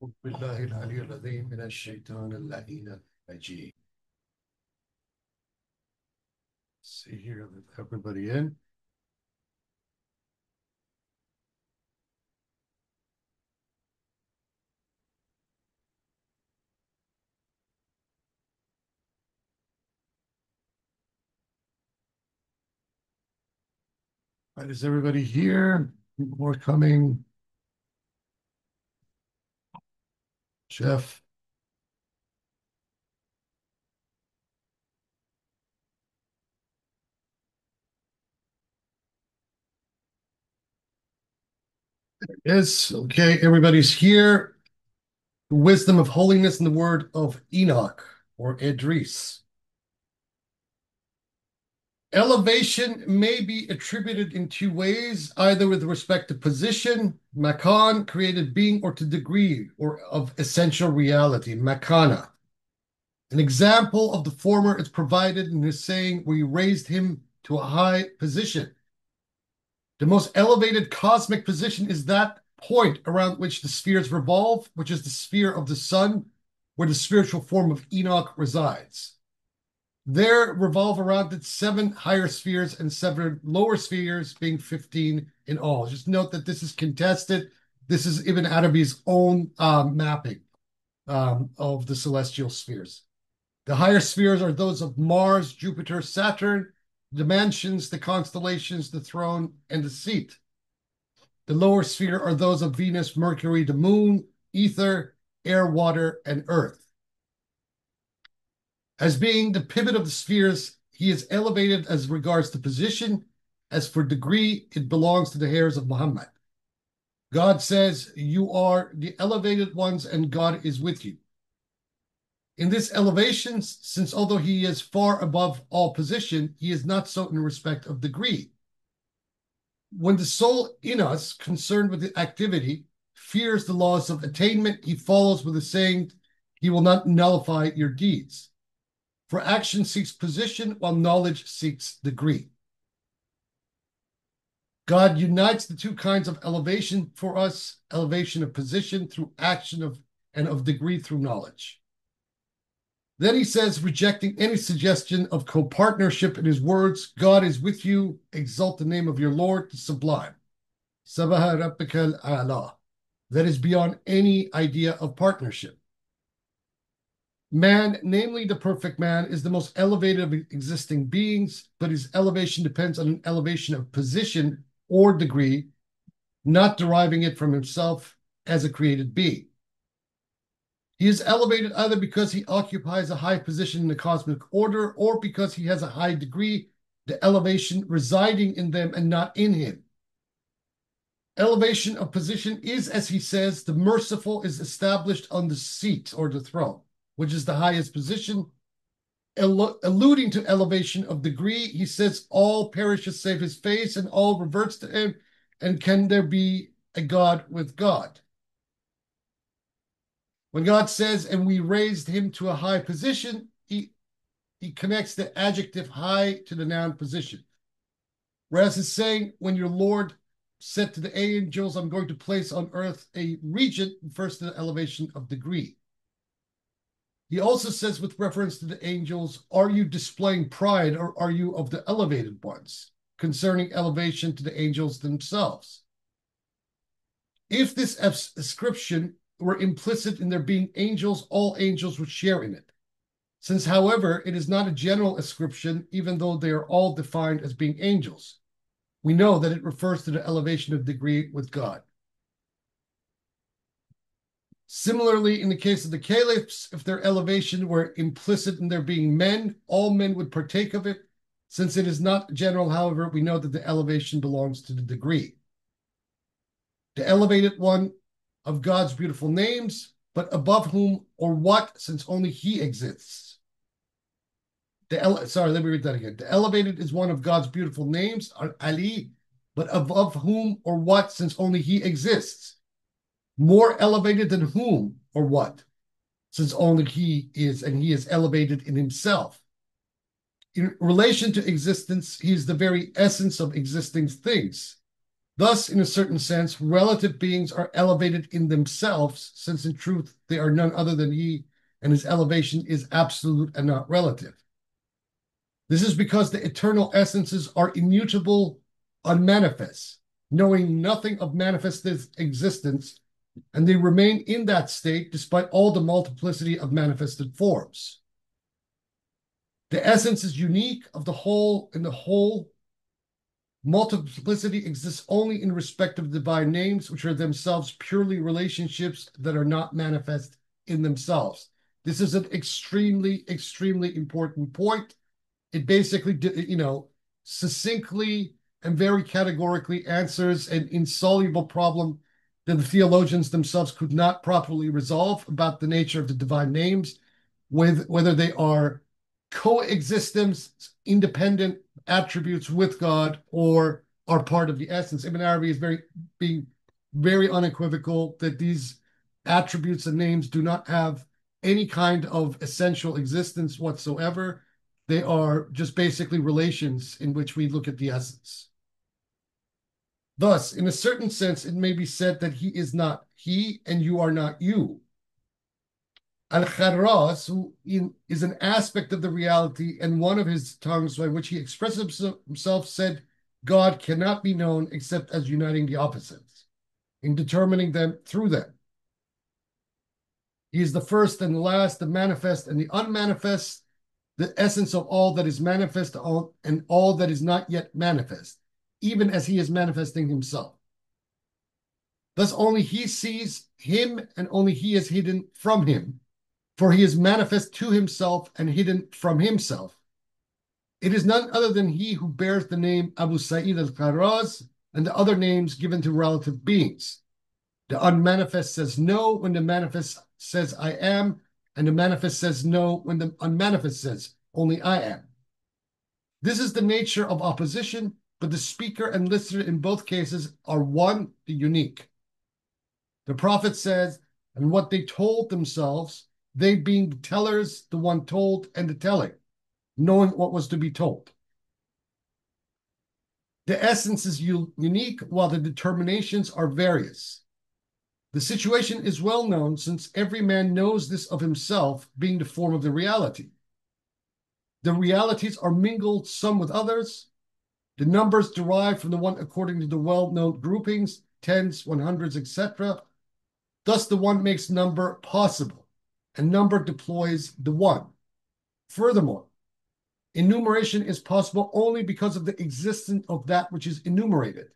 أعوذ بالله العلي العظيم من الشيطان اللعين الرجيم. See here, let everybody in. Right, is everybody here? More coming. Jeff. Yes, okay, everybody's here. The wisdom of holiness in the word of Enoch or Idris. Elevation may be attributed in two ways, either with respect to position, makan, created being, or to degree or of essential reality, makana. An example of the former is provided in his saying, we raised him to a high position. The most elevated cosmic position is that point around which the spheres revolve, which is the sphere of the sun, where the spiritual form of Enoch resides. There revolve around it 7 higher spheres and 7 lower spheres, being 15 in all. Just note that this is contested. This is Ibn Arabi's own mapping of the celestial spheres. The higher spheres are those of Mars, Jupiter, Saturn, the mansions, the constellations, the throne, and the seat. The lower sphere are those of Venus, Mercury, the moon, ether, air, water, and earth. As being the pivot of the spheres, he is elevated as regards to position. As for degree, it belongs to the hairs of Muhammad. God says, you are the elevated ones and God is with you. In this elevation, since although he is far above all position, he is not so in respect of degree. When the soul in us, concerned with the activity, fears the laws of attainment, he follows with the saying, he will not nullify your deeds. For action seeks position, while knowledge seeks degree. God unites the two kinds of elevation for us, elevation of position through action and of degree through knowledge. Then he says, rejecting any suggestion of co-partnership in his words, God is with you, exalt the name of your Lord, the sublime. Sabaha Rabbika al-A'la. That is beyond any idea of partnership. Man, namely the perfect man, is the most elevated of existing beings, but his elevation depends on an elevation of position or degree, not deriving it from himself as a created being. He is elevated either because he occupies a high position in the cosmic order or because he has a high degree, the elevation residing in them and not in him. Elevation of position is, as he says, the merciful is established on the seat or the throne, which is the highest position. Alluding to elevation of degree, he says, all perishes save his face and all reverts to him. And can there be a God with God? When God says, and we raised him to a high position, he connects the adjective high to the noun position. Whereas he's saying, when your Lord said to the angels, I'm going to place on earth a regent, refers to the elevation of degree. He also says, with reference to the angels, are you displaying pride or are you of the elevated ones? Concerning elevation to the angels themselves. If this ascription were implicit in there being angels, all angels would share in it. Since, however, it is not a general ascription, even though they are all defined as being angels, we know that it refers to the elevation of degree with God. Similarly, in the case of the caliphs, if their elevation were implicit in their being men, all men would partake of it. Since it is not general, however, we know that the elevation belongs to the degree. The elevated one of God's beautiful names, but above whom or what, since only he exists. Let me read that again. The elevated is one of God's beautiful names, Ali, but above whom or what, since only he exists. More elevated than whom or what, since only he is, and he is elevated in himself. In relation to existence, he is the very essence of existing things. Thus, in a certain sense, relative beings are elevated in themselves, since in truth they are none other than he, and his elevation is absolute and not relative. This is because the eternal essences are immutable, unmanifest, knowing nothing of manifest existence, and they remain in that state despite all the multiplicity of manifested forms. The essence is unique of the whole, and the whole multiplicity exists only in respect of divine names, which are themselves purely relationships that are not manifest in themselves. This is an extremely, extremely important point. It basically, succinctly and very categorically answers an insoluble problem that the theologians themselves could not properly resolve about the nature of the divine names, with whether they are coexistence, independent attributes with God, or are part of the essence. Ibn Arabi is being very unequivocal that these attributes and names do not have any kind of essential existence whatsoever. They are just basically relations in which we look at the essence. Thus, in a certain sense, it may be said that he is not he and you are not you. Al-Kharras, who is an aspect of the reality and one of his tongues by which he expresses himself, said, God cannot be known except as uniting the opposites, in determining them through them. He is the first and the last, the manifest and the unmanifest, the essence of all that is manifest and all that is not yet manifest, even as he is manifesting himself. Thus only he sees him, and only he is hidden from him, for he is manifest to himself and hidden from himself. It is none other than he who bears the name Abu Sa'id al-Kharraz and the other names given to relative beings. The unmanifest says no when the manifest says I am, and the manifest says no when the unmanifest says only I am. This is the nature of opposition, but the speaker and listener in both cases are one, the unique. The prophet says, and what they told themselves, they being the tellers, the one told, and the telling, knowing what was to be told. The essence is unique, while the determinations are various. The situation is well known, since every man knows this of himself, being the form of the reality. The realities are mingled some with others. The numbers derive from the one according to the well-known groupings, tens, 100s, etc. Thus the one makes number possible, and number deploys the one. Furthermore, enumeration is possible only because of the existence of that which is enumerated.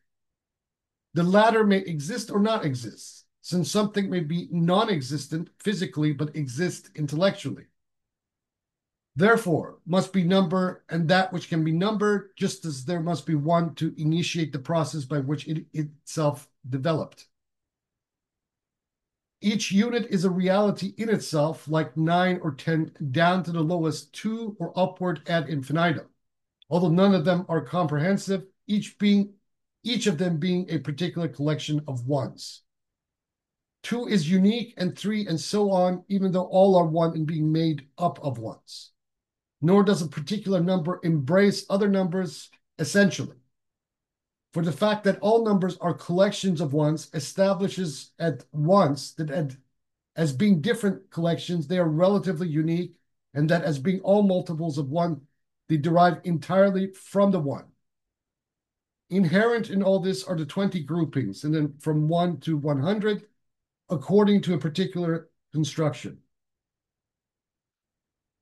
The latter may exist or not exist, since something may be non-existent physically but exist intellectually. Therefore, must be number and that which can be numbered, just as there must be one to initiate the process by which it itself developed. Each unit is a reality in itself, like 9 or 10, down to the lowest 2 or upward ad infinitum. Although none of them are comprehensive, each of them being a particular collection of ones. 2 is unique, and 3 and so on, even though all are one in being made up of ones. Nor does a particular number embrace other numbers essentially. For the fact that all numbers are collections of ones establishes at once that as being different collections, they are relatively unique, and that as being all multiples of one, they derive entirely from the one. Inherent in all this are the 20 groupings, and then from 1 to 100, according to a particular construction.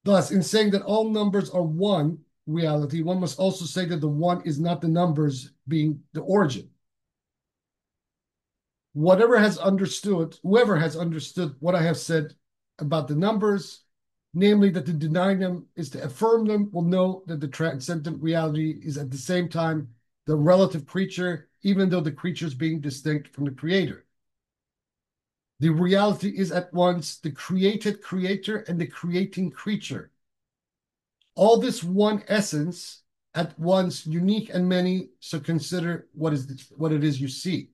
Thus, in saying that all numbers are one reality, one must also say that the one is not the numbers being the origin. Whoever has understood what I have said about the numbers, namely that to deny them is to affirm them, will know that the transcendent reality is at the same time the relative creature, even though the creature is being distinct from the creator. The reality is at once the created creator and the creating creature. All this one essence, at once unique and many, so consider what it is you see.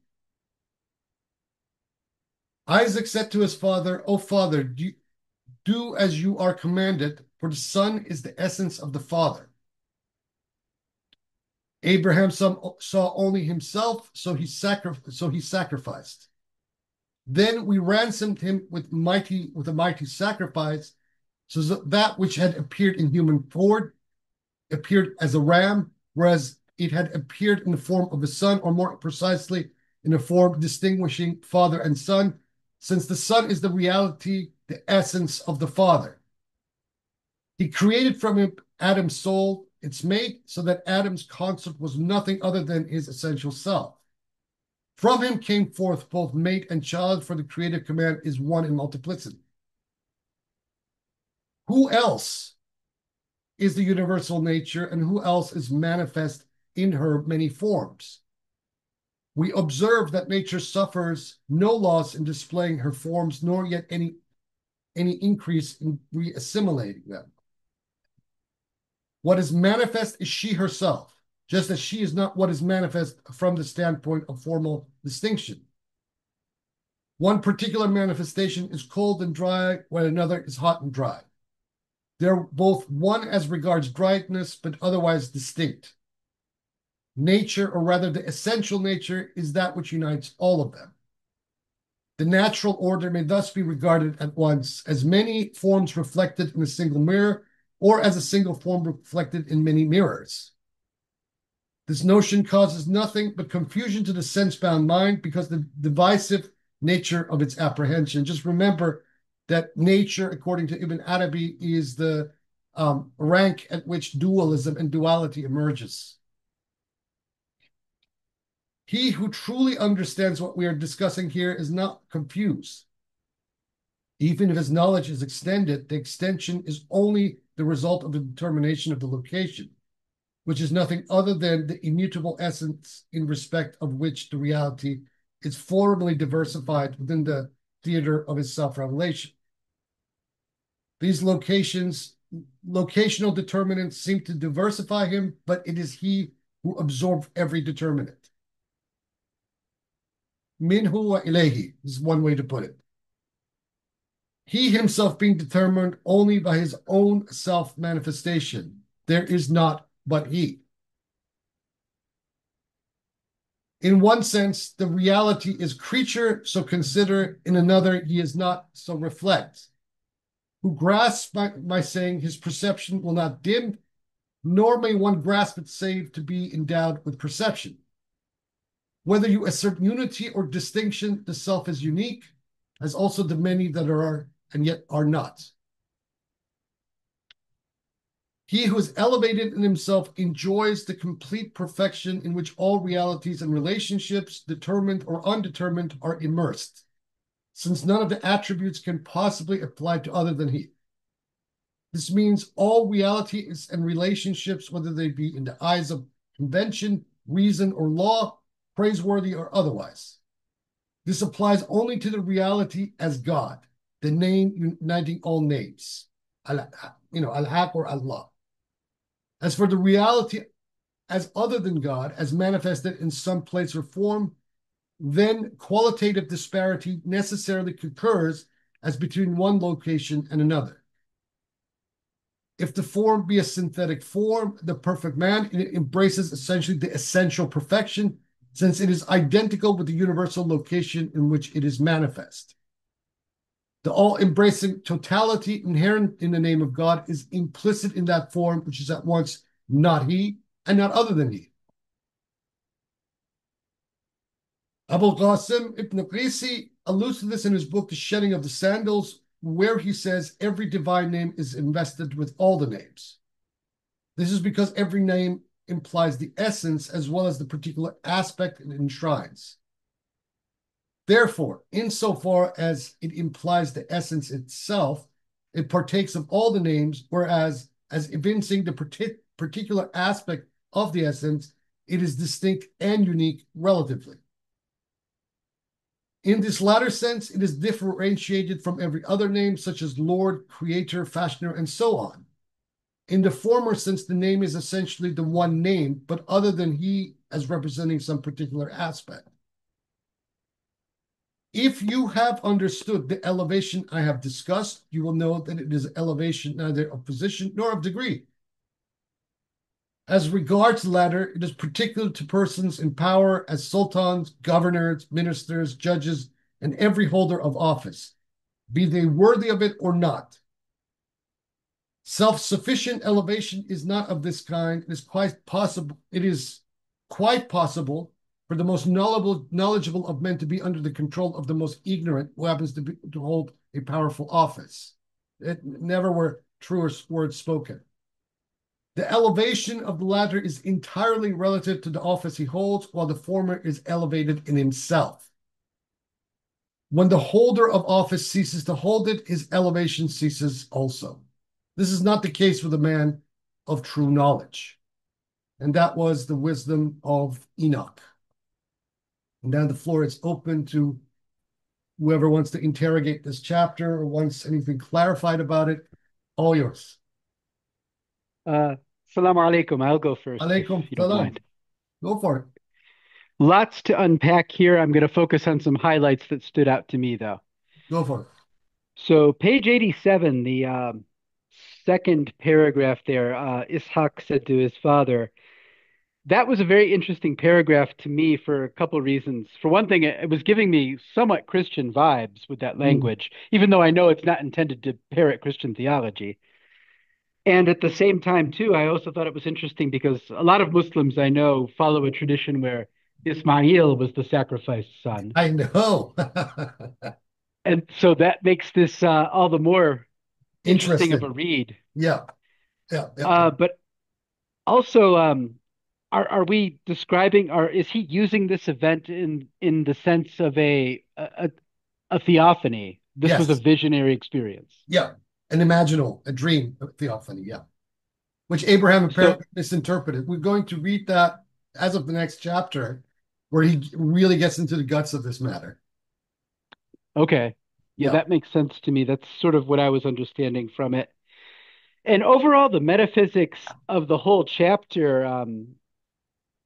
Isaac said to his father, O father, do as you are commanded, for the son is the essence of the father. Abraham saw only himself, so he sacrificed. Then we ransomed him with a mighty sacrifice, so that which had appeared in human form appeared as a ram, whereas it had appeared in the form of a son, or more precisely, in a form distinguishing father and son, since the son is the reality, the essence of the father. He created from him Adam's soul, its mate, so that Adam's concept was nothing other than his essential self. From him came forth both mate and child, for the creative command is one in multiplicity. Who else is the universal nature, and who else is manifest in her many forms? We observe that nature suffers no loss in displaying her forms, nor yet any increase in re-assimilating them. What is manifest is she herself, just as she is not what is manifest from the standpoint of formal distinction. One particular manifestation is cold and dry, while another is hot and dry. They're both one as regards dryness, but otherwise distinct. Nature, or rather the essential nature, is that which unites all of them. The natural order may thus be regarded at once as many forms reflected in a single mirror, or as a single form reflected in many mirrors. This notion causes nothing but confusion to the sense-bound mind because the divisive nature of its apprehension. Just remember that nature, according to Ibn Arabi, is the rank at which dualism and duality emerges. He who truly understands what we are discussing here is not confused. Even if his knowledge is extended, the extension is only the result of the determination of the location, which is nothing other than the immutable essence in respect of which the reality is formally diversified within the theater of his self-revelation. These locational determinants seem to diversify him, but it is he who absorbs every determinant. Minhu wa ilayhi is one way to put it. He himself being determined only by his own self-manifestation. There is not but he. In one sense, the reality is creature, so consider; in another, he is not, so reflect. Who grasps by saying his perception will not dim, nor may one grasp it save to be endowed with perception. Whether you assert unity or distinction, the self is unique, as also the many that are and yet are not. He who is elevated in himself enjoys the complete perfection in which all realities and relationships, determined or undetermined, are immersed, since none of the attributes can possibly apply to other than he. This means all realities and relationships, whether they be in the eyes of convention, reason, or law, praiseworthy or otherwise. This applies only to the reality as God, the name uniting all names, Al-Haq or Allah. As for the reality as other than God, as manifested in some place or form, then qualitative disparity necessarily concurs as between one location and another. If the form be a synthetic form, the perfect man, it embraces essentially the essential perfection, since it is identical with the universal location in which it is manifest. The all-embracing totality inherent in the name of God is implicit in that form, which is at once not he and not other than he. Abul Qasim Ibn Qisi alludes to this in his book, The Shedding of the Sandals, where he says every divine name is invested with all the names. This is because every name implies the essence as well as the particular aspect it enshrines. Therefore, insofar as it implies the essence itself, it partakes of all the names, whereas as evincing the particular aspect of the essence, it is distinct and unique relatively. In this latter sense, it is differentiated from every other name, such as Lord, Creator, Fashioner, and so on. In the former sense, the name is essentially the one name, but other than he as representing some particular aspect. If you have understood the elevation I have discussed, you will know that it is elevation neither of position nor of degree. As regards the latter, it is particular to persons in power as sultans, governors, ministers, judges, and every holder of office, be they worthy of it or not. Self-sufficient elevation is not of this kind. It is quite possible. It is quite possible for the most knowledgeable of men to be under the control of the most ignorant who happens to hold a powerful office. It never were truer words spoken. The elevation of the latter is entirely relative to the office he holds, while the former is elevated in himself. When the holder of office ceases to hold it, his elevation ceases also. This is not the case with a man of true knowledge. And that was the wisdom of Enoch. And now the floor is open to whoever wants to interrogate this chapter or wants anything clarified about it. All yours. Uh, Salaam alaikum. I'll go first if Alaikum you don't salam. mind. Go for it. Lots to unpack here. I'm going to focus on some highlights that stood out to me, though. Go for it. So, page 87, the second paragraph there, Ishaq said to his father, that was a very interesting paragraph to me for a couple of reasons. For one thing, it was giving me somewhat Christian vibes with that Mm, language, even though I know it's not intended to parrot Christian theology. And at the same time, too, I also thought it was interesting because a lot of Muslims I know follow a tradition where Ismail was the sacrificed son. I know. And so that makes this all the more interesting of a Interesting. read. Yeah. Yeah. Yeah. Yeah. But also, are we describing, or is he using this event in the sense of a theophany? This was a Yes. visionary experience. Yeah. An imaginal, a dream theophany. Yeah. Which Abraham So, apparently misinterpreted. We're going to read that as of the next chapter, where he really gets into the guts of this matter. okay. Yeah, Yeah. that makes sense to me. That's sort of what I was understanding from it. And overall, the metaphysics of the whole chapter,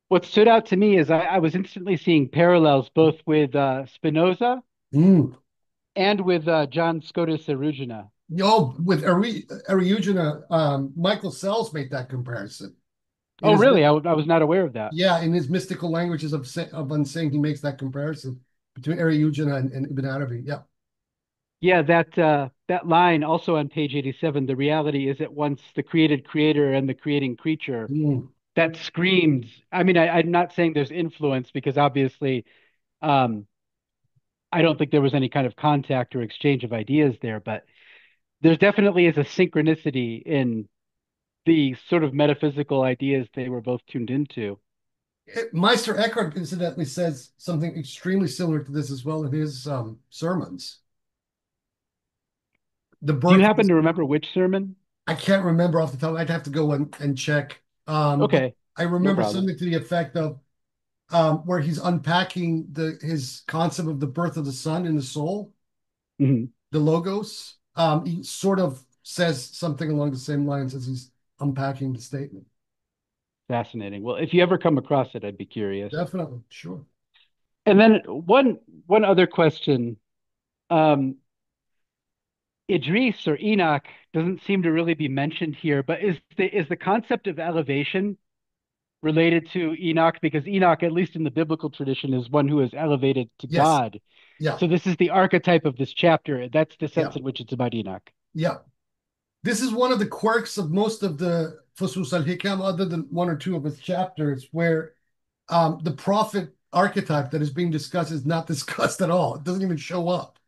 what stood out to me is I was instantly seeing parallels both with Spinoza Mm. and with John Scotus Erugena. Yo, with Ariugena, Michael Sells made that comparison. In Oh, his, really? I was not aware of that. yeah, in his mystical languages of unsaying, he makes that comparison between Ariugena and Ibn Arabi. Yeah. Yeah, that line also on page 87, the reality is at once the created creator and the creating creature. Mm. That screams. I mean, I'm not saying there's influence because obviously, um, I don't think there was any kind of contact or exchange of ideas there, but there definitely is a synchronicity in the sort of metaphysical ideas they were both tuned into. Meister Eckhart incidentally says something extremely similar to this as well in his sermons. The Do you birth of happen this, to remember which sermon? I can't remember off the top. I'd have to go and check. But Okay, I no remember problem. something to the effect of where he's unpacking his concept of the birth of the sun in the soul, Mhm. the logos. He sort of says something along the same lines as he's unpacking the statement. Fascinating. Well, if you ever come across it, I'd be curious. Definitely, sure. And then one other question. Um, Idris or Enoch doesn't seem to really be mentioned here, but is the concept of elevation related to Enoch? Because Enoch, at least in the biblical tradition, is one who is elevated to Yes. God. Yeah. So this is the archetype of this chapter. That's the Yeah. sense in which it's about Enoch. Yeah. This is one of the quirks of most of the Fusus al-Hikam, other than one or two of its chapters, where the prophet archetype that is being discussed is not discussed at all. It doesn't even show up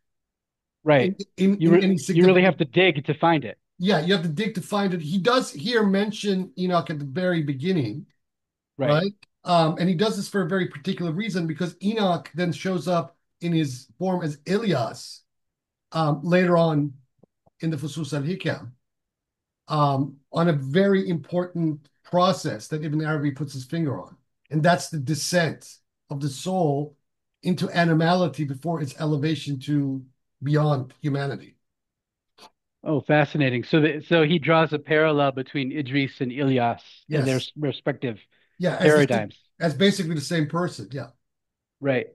Right. in any You really significant. have to dig to find it. Yeah, you have to dig to find it. He does here mention Enoch at the very beginning, Right. right? And he does this for a very particular reason because Enoch then shows up in his form as Ilias later on in the Fusus al-Hikam on a very important process that Ibn Arabi puts his finger on. And that's the descent of the soul into animality before its elevation to beyond humanity. Oh, fascinating. So he draws a parallel between Idris and Ilyas and their Yes. respective Yeah, paradigms. as basically the same person. Yeah. Right.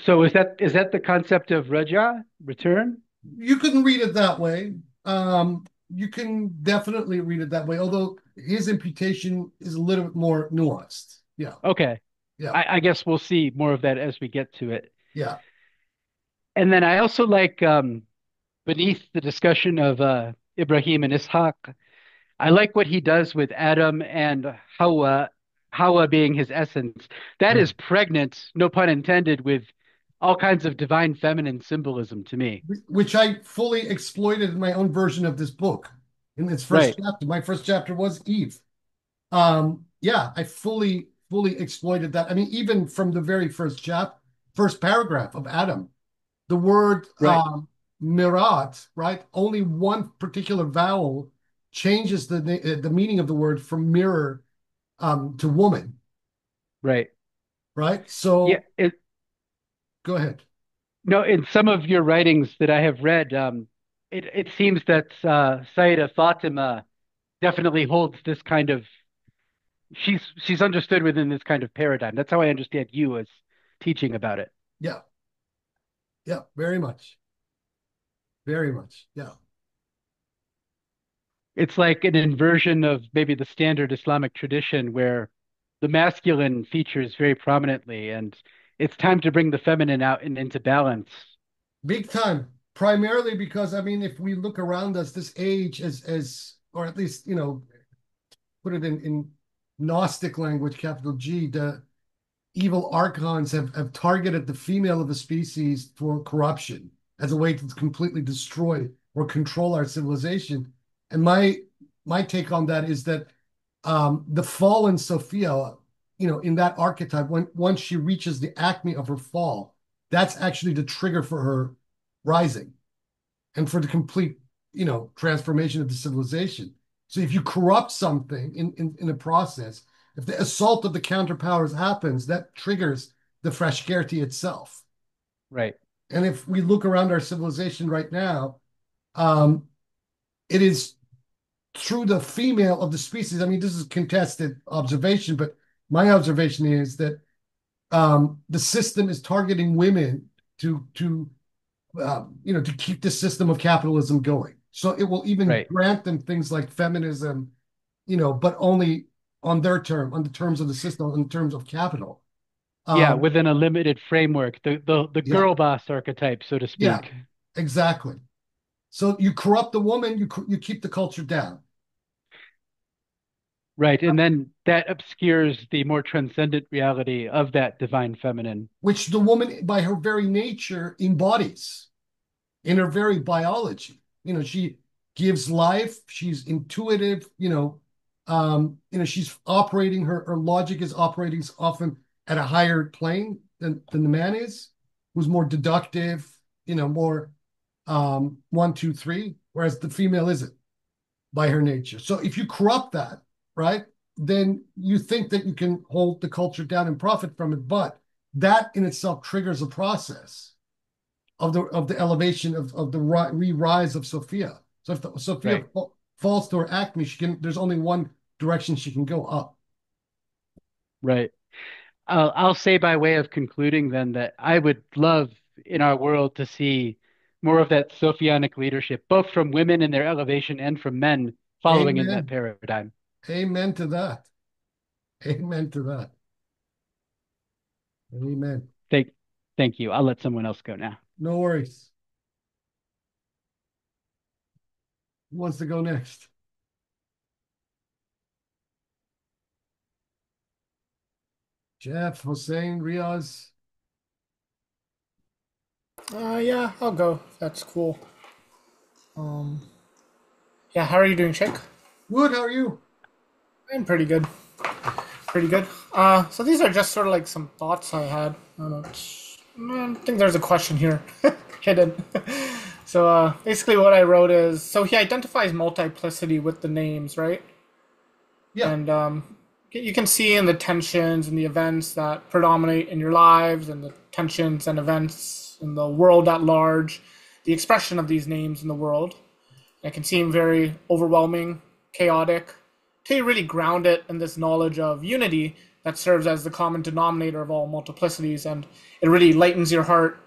So is that the concept of raja, return? You couldn't read it that way. you can definitely read it that way, although his imputation is a little bit more nuanced. Yeah, Okay. yeah, I guess we'll see more of that as we get to it. yeah. And then I also like beneath the discussion of Ibrahim and Ishaq, I like what he does with Adam and Hawa, Hawa being his essence. That Yeah. is pregnant, no pun intended, with all kinds of divine feminine symbolism to me. Which I fully exploited in my own version of this book in its first Right, chapter. My first chapter was Eve. Yeah, I fully exploited that. I mean, even from the very first paragraph of Adam, the word right, mirat, right? Only one particular vowel changes the meaning of the word from mirror to woman, right. right? Yeah, So go ahead. no, in some of your writings that I have read, it seems that Sayyida Fatima definitely holds this kind of she's understood within this kind of paradigm. That's how I understand you as teaching about it. Yeah, yeah, very much, very much. Yeah. It's like an inversion of maybe the standard Islamic tradition where the masculine features very prominently, and it's time to bring the feminine out and into balance. Big time. Primarily because I mean, if we look around us, this age as or at least, put it in Gnostic language, capital G, the evil archons have targeted the female of the species for corruption as a way to completely destroy or control our civilization. And my take on that is that the fallen Sophia, in that archetype, when once she reaches the acme of her fall, that's actually the trigger for her rising and for the complete, transformation of the civilization. So if you corrupt something in a process, if the assault of the counterpowers happens, that triggers the Frashkerti itself. Right, And if we look around our civilization right now, um, it is through the female of the species. I mean, this is contested observation, but my observation is that the system is targeting women to keep the system of capitalism going. So it will even right. grant them things like feminism, but only on the terms of the system, in terms of capital. Yeah, Um, within a limited framework, the yeah, girl boss archetype, so to yeah, speak. exactly. So you corrupt the woman, you keep the culture down, Right, and then that obscures the more transcendent reality of that divine feminine. which the woman, by her very nature, embodies in her very biology. She gives life. She's intuitive. She's operating her logic is operating often at a higher plane than the man is, who's more deductive. More 1, 2, 3, whereas the female isn't by her nature. So if you corrupt that, right, then you think that you can hold the culture down and profit from it, but that in itself triggers a process of the elevation of the re-rise of Sophia. So if Sophia Right, falls to her acme, there's only one direction she can go up. right. I'll say by way of concluding then that I would love in our world to see more of that Sophianic leadership, both from women in their elevation and from men following in that Amen. paradigm. Amen to that. Amen to that. Amen. Thank, thank you. I'll let someone else go now. No worries. Who wants to go next? Jeff, Hossein, Riaz. Yeah, I'll go. That's cool. Um, yeah, how are you doing, Chick? Good, how are you? I'm pretty good. Pretty good. So these are just sort of like some thoughts I had. I don't know. I think there's a question here hidden. So basically, what I wrote is so he identifies multiplicity with the names, right? Yeah. And you can see in the tensions and the events that predominate in your lives and the tensions and events in the world at large, the expression of these names in the world. It can seem very overwhelming, chaotic, till you really ground it in this knowledge of unity that serves as the common denominator of all multiplicities, and it really lightens your heart.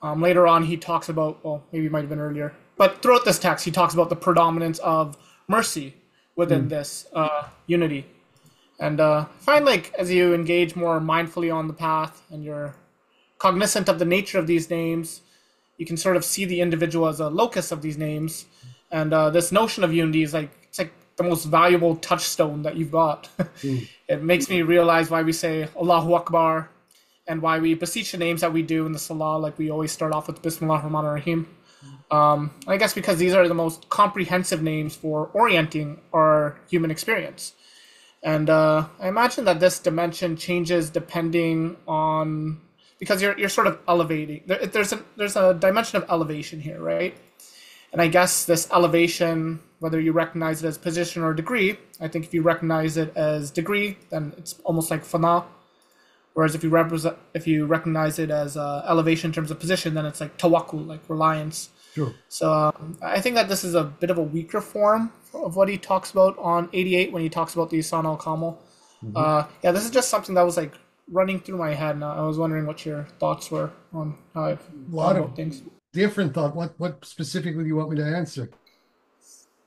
Later on, he talks about, well, maybe it might have been earlier, but throughout this text, he talks about the predominance of mercy within Mm. this unity. And I find like as you engage more mindfully on the path and you're cognizant of the nature of these names, you can sort of see the individual as a locus of these names. And this notion of unity is like it's like the most valuable touchstone that you've got. Mm. It makes me realize why we say Allahu Akbar and why we beseech the names that we do in the Salah, like we always start off with Bismillah ar-Rahman ar-Rahim. I guess because these are the most comprehensive names for orienting our human experience. And I imagine that this dimension changes depending on because you're sort of elevating. There's a dimension of elevation here, right? And I guess this elevation, whether you recognize it as position or degree, I think if you recognize it as degree, then it's almost like fana. Whereas if you recognize it as elevation in terms of position, then it's like tawakkul, like reliance. Sure. So I think that this is a bit of a weaker form of what he talks about on 88 when he talks about the Isan al Kamil. Hmm. Yeah, this is just something that was like running through my head, and I was wondering what your thoughts were on how I've A thought lot of about things. different thought. What specifically do you want me to answer?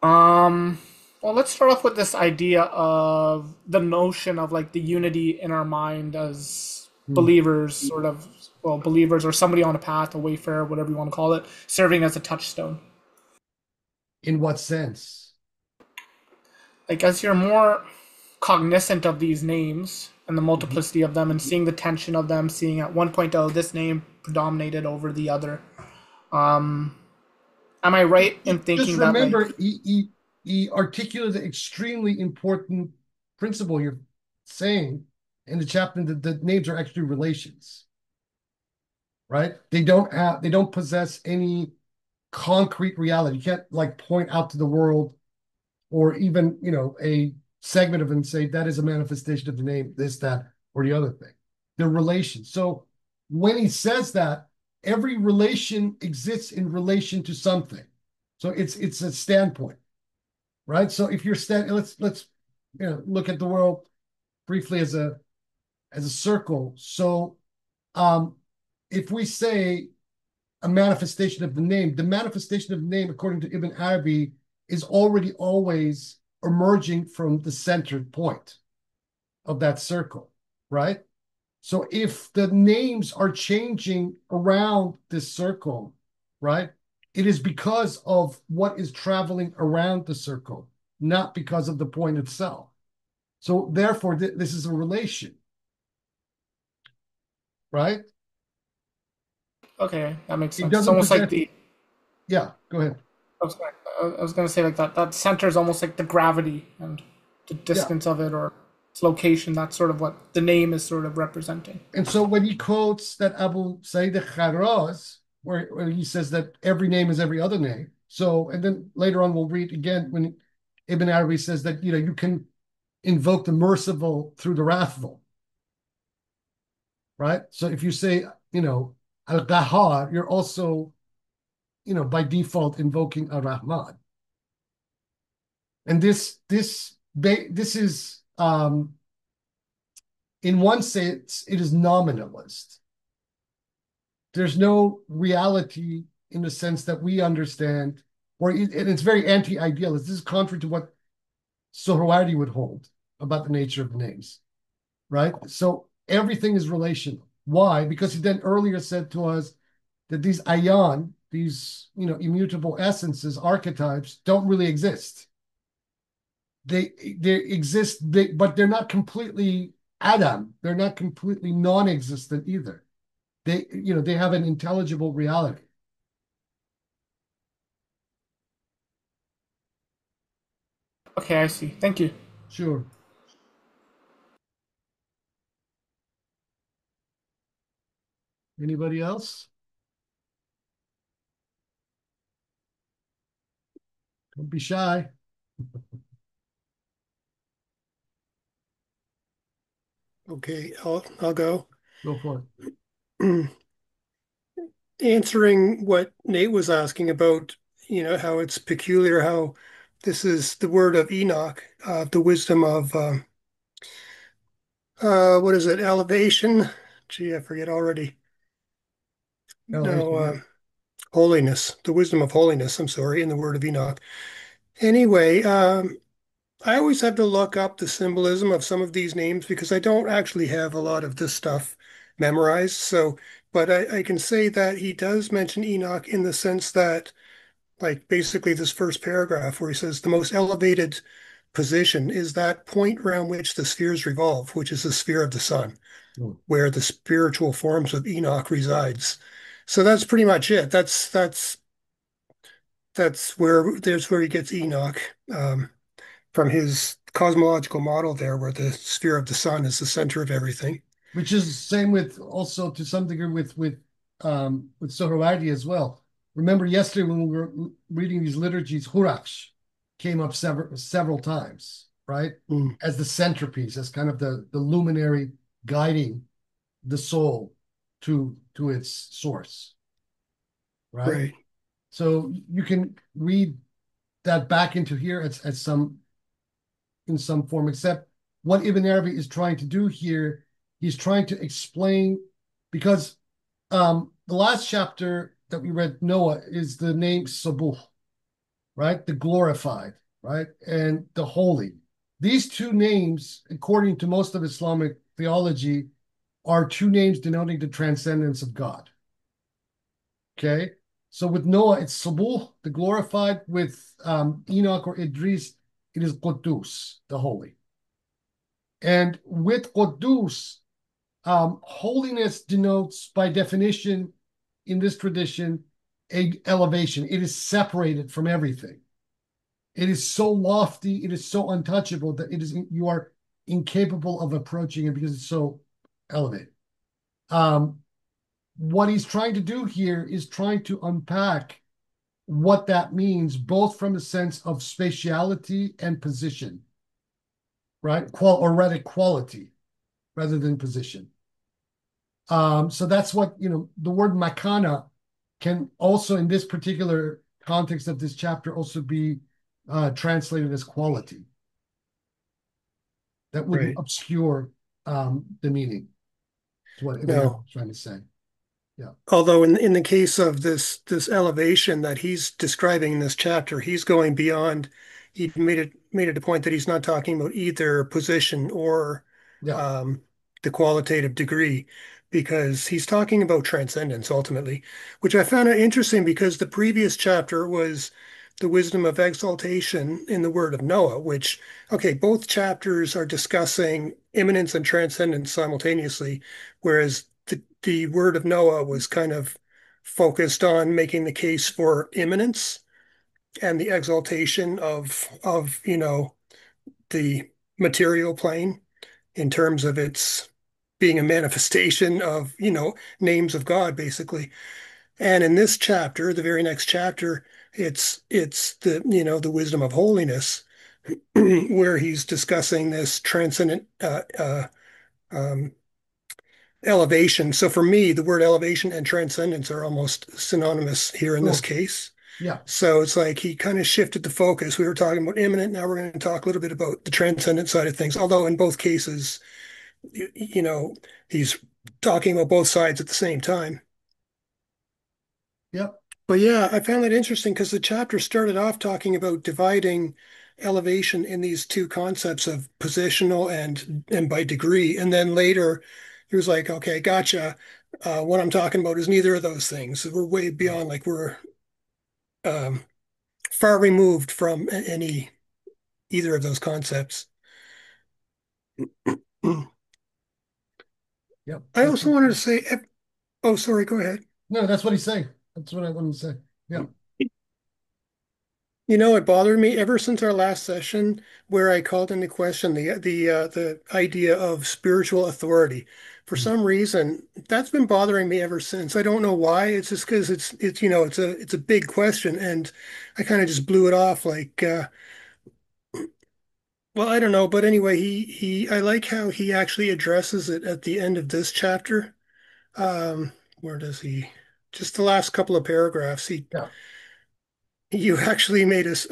Um, well, let's start off with this idea of the notion of like the unity in our mind as Hmm. believers, sort of, well, believers or somebody on a path, a wayfarer, whatever you want to call it, serving as a touchstone. In what sense? Like as you're more cognizant of these names and the Mhm. multiplicity of them and seeing the tension of them, seeing at one point, oh, this name predominated over the other. Um, am I right in Just thinking that like remember, he articulated an extremely important principle you're saying in the chapter that the names are actually relations, right? They don't possess any concrete reality. You can't like point out to the world or even, a segment of it and say that is a manifestation of the name, this, that, or the other thing. They're relations. So when he says that, every relation exists in relation to something. So it's a standpoint, right? So if you're let's look at the world briefly as a circle. So um if we say a manifestation of the manifestation of the name, according to Ibn Arabi, is already always emerging from the centered point of that circle, right? So if the names are changing around this circle, right, it is because of what is traveling around the circle, not because of the point itself. So therefore, this is a relation, right? okay, that makes It sense. It's doesn't almost like possess. the Yeah, go ahead. I was gonna say like that center is almost like the gravity and the Yeah. distance of it or its location. That's sort of what the name is sort of representing. And so when he quotes that Abu Sa'id al-Kharraz, where he says that every name is every other name. So, and then later on we'll read again when Ibn Arabi says that, you can invoke the merciful through the wrathful, right? So if you say, Al-Qahhar, you're also, by default invoking Ar-Rahman. And this is, in one sense, it is nominalist. There's no reality in the sense that we understand, and it's very anti-idealist. This is contrary to what Sohrawardi would hold about the nature of names, right? So everything is relational. Why? Because he then earlier said to us that these ayan, these immutable essences, archetypes, don't really exist. They exist, but they're not completely Adam. They're not completely non-existent either. They have an intelligible reality. Okay, I see. Thank you. Sure. Anybody else? Don't be shy. Okay, I'll go. Go for Answering what Nate was asking about, how it's peculiar, how this is the word of Enoch, the wisdom of what is it, elevation? Gee, I forget already. it. No, Elevation, yeah. Holiness, the wisdom of holiness, I'm sorry, in the word of Enoch. Anyway, I always have to look up the symbolism of some of these names because I don't actually have a lot of this stuff memorized. So, but I can say that he does mention Enoch in the sense that, like, basically this first paragraph where he says the most elevated position is that point around which the spheres revolve, which is the sphere of the sun, Mm. where the spiritual forms of Enoch resides. So that's pretty much it. That's where there's where he gets Enoch from his cosmological model there, where the sphere of the sun is the center of everything. Which is same with also to some degree with Sohrawardi as well. Remember yesterday when we were reading these liturgies, Hurach came up several times, right? Mm, As the centerpiece, as kind of the luminary guiding the soul to its source, right? right, So you can read that back into here at some in some form, except what Ibn Arabi is trying to do here, he's trying to explain because the last chapter that we read, Noah, is the name Sabuh, right? The glorified, right? And the holy. These two names, according to most of Islamic theology, are two names denoting the transcendence of God. Okay. So with Noah, it's Sabuh, the glorified. With Enoch or Idris, it is Qudus, the holy. And with Qudus, holiness denotes, by definition, in this tradition, a elevation. It is separated from everything. It is so lofty, it is so untouchable that it is you are incapable of approaching it because it's so elevated. Um, what he's trying to do here is trying to unpack what that means, both from a sense of spatiality and position, right? Or rather quality rather than position. So that's what, the word makana can also, in this particular context of this chapter, also be translated as quality. That wouldn't right. obscure the meaning. Is what Ibn Arabi No, is trying to say. Yeah. although in the case of this elevation that he's describing in this chapter, he's going beyond. He made it a point that he's not talking about either position or Yeah. um, the qualitative degree, because he's talking about transcendence ultimately, which I found interesting because the previous chapter was the wisdom of exaltation in the word of Noah, which, okay, both chapters are discussing immanence and transcendence simultaneously, whereas the word of Noah was kind of focused on making the case for immanence and the exaltation of the material plane in terms of its being a manifestation of names of God basically. And in this chapter, the very next chapter, it's the wisdom of holiness where he's discussing this transcendent um, elevation. So for me, the word elevation and transcendence are almost synonymous here in this Cool. case. Yeah. So it's like he kind of shifted the focus. We were talking about immanent. Now we're going to talk a little bit about the transcendent side of things. Although in both cases, you know, he's talking about both sides at the same time. Yep. But yeah, I found that interesting because the chapter started off talking about dividing elevation in these two concepts of positional and by degree, and then later he was like, "Okay, gotcha. What I'm talking about is neither of those things. We're way beyond, like we're um, far removed from any either of those concepts." Yep. I also wanted to say, oh, sorry, go ahead. No, that's what he's saying. That's what I wanted to say. Yeah. It bothered me ever since our last session where I called into question the idea of spiritual authority. For Mm. some reason, that's been bothering me ever since. I don't know why. It's just because it's a big question, and I kind of just blew it off like, well, I don't know. But anyway, he I like how he actually addresses it at the end of this chapter. Where does he? Just the last couple of paragraphs. He Yeah. you actually made us.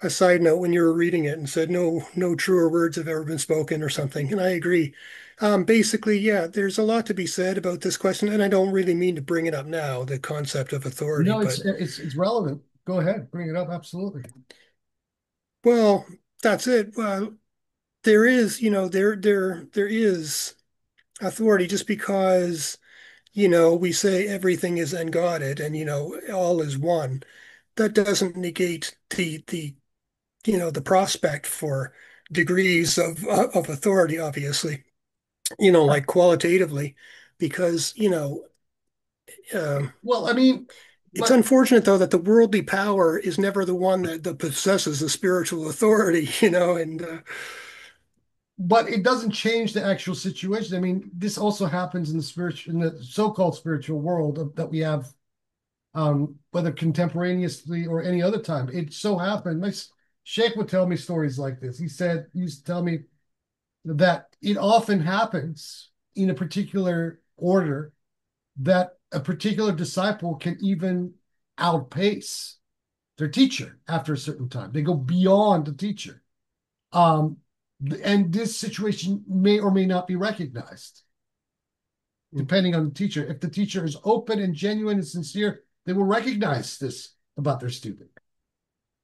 a side note when you were reading it and said no truer words have ever been spoken or something, and I agree. Basically, yeah, there's a lot to be said about this question, and I don't really mean to bring it up now, the concept of authority, No, it's but it's it's relevant. Go ahead, bring it up. Absolutely. well, that's it. Well, there is, there is authority just because, we say everything is unguarded and, all is one. That doesn't negate the prospect for degrees of authority, obviously, like qualitatively, because, um, Well, I mean, it's but unfortunate though that the worldly power is never the one that possesses the spiritual authority, and but it doesn't change the actual situation. I mean, this also happens in the spiritual, in the so-called spiritual world that we have, whether contemporaneously or any other time. It so happened. My Sheikh would tell me stories like this. He used to tell me that it often happens in a particular order that a particular disciple can even outpace their teacher after a certain time. They go beyond the teacher. Um, and this situation may or may not be recognized depending on the teacher. If the teacher is open and genuine and sincere, they will recognize this about their student.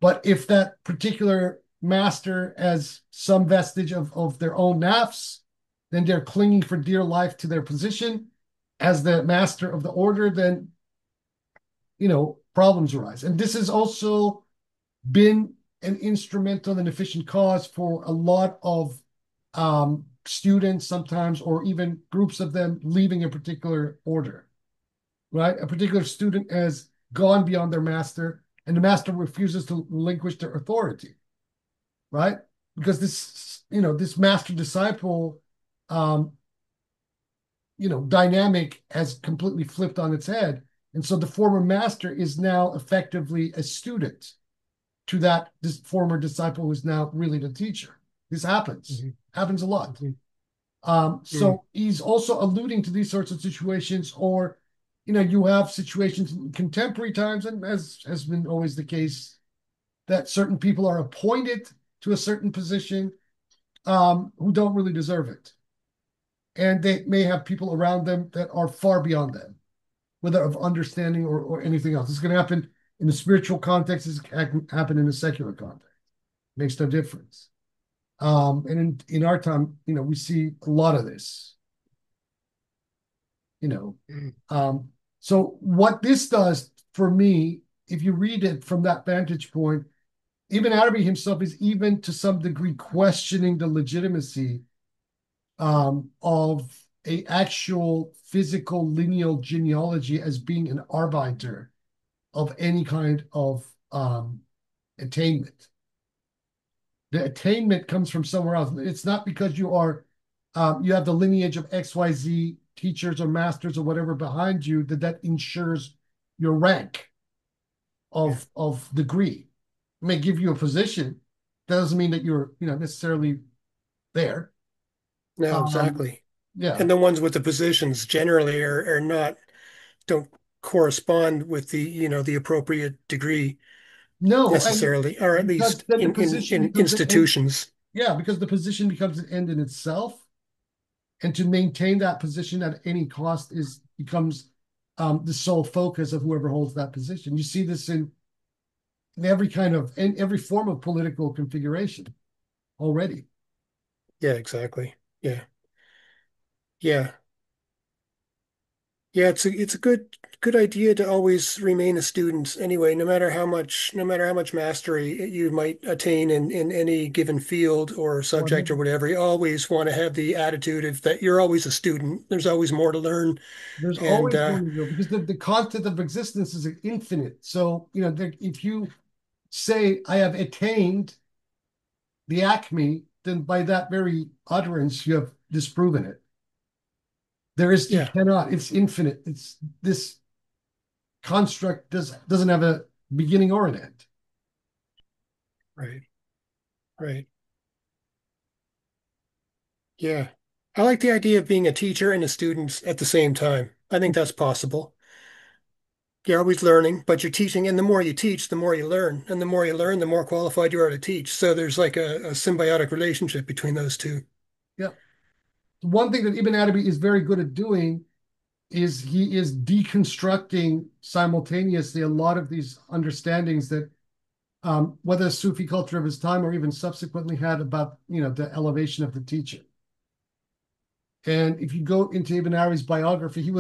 But if that particular master has some vestige of their own nafs, then they're clinging for dear life to their position as the master of the order, then, problems arise. And this has also been an instrumental and efficient cause for a lot of students sometimes, or even groups of them leaving a particular order, right? A particular student has gone beyond their master, and the master refuses to relinquish their authority, right? Because this master disciple, um, dynamic has completely flipped on its head. And so the former master is now effectively a student to this former disciple who's now really the teacher. This Mhm, happens a lot. mhm, mm, So he's also alluding to these sorts of situations, or you have situations in contemporary times, and as has been always the case, that certain people are appointed to a certain position who don't really deserve it, and they may have people around them that are far beyond them, whether of understanding or anything else. It's going to happen in the spiritual context. It's going to happen in the secular context. Makes no difference. And in our time, we see a lot of this, you know. mm. So what this does for me, if you read it from that vantage point, even Arabi himself is even to some degree questioning the legitimacy of a actual physical lineal genealogy as being an arbiter of any kind of attainment. The attainment comes from somewhere else. It's not because you have the lineage of XYZ teachers or masters or whatever behind you that ensures your rank Yeah. of degree. It may give you a position. That doesn't mean that you're necessarily there. No, Um, exactly. yeah. And the ones with the positions generally are not don't correspond with the appropriate degree No, and necessarily, or at because least then the in position becomes an end. institutions. Yeah, because the position becomes an end in itself, and to maintain that position at any cost is becomes the sole focus of whoever holds that position. You see this in every form of political configuration already. Yeah, exactly. Yeah. Yeah. Yeah, it's a good idea to always remain a student anyway, no matter how much mastery you might attain in any given field or subject or 100. whatever. You always want to have the attitude of that you're always a student. There's always more to learn. There's And always going to go because the content of existence is infinite. So if you say I have attained the acme, then by that very utterance you have disproven it. You yeah, cannot. It's infinite. It's this construct doesn't have a beginning or an end. right, right. Yeah. I like the idea of being a teacher and a student at the same time. I think that's possible. You're always learning, but you're teaching, and the more you teach, the more you learn, and the more you learn, the more qualified you are to teach. So there's like a symbiotic relationship between those two. Yeah. One thing that Ibn Arabi is very good at doing is he is deconstructing simultaneously a lot of these understandings that whether Sufi culture of his time or even subsequently had about the elevation of the teacher. And if you go into Ibn Arabi's biography,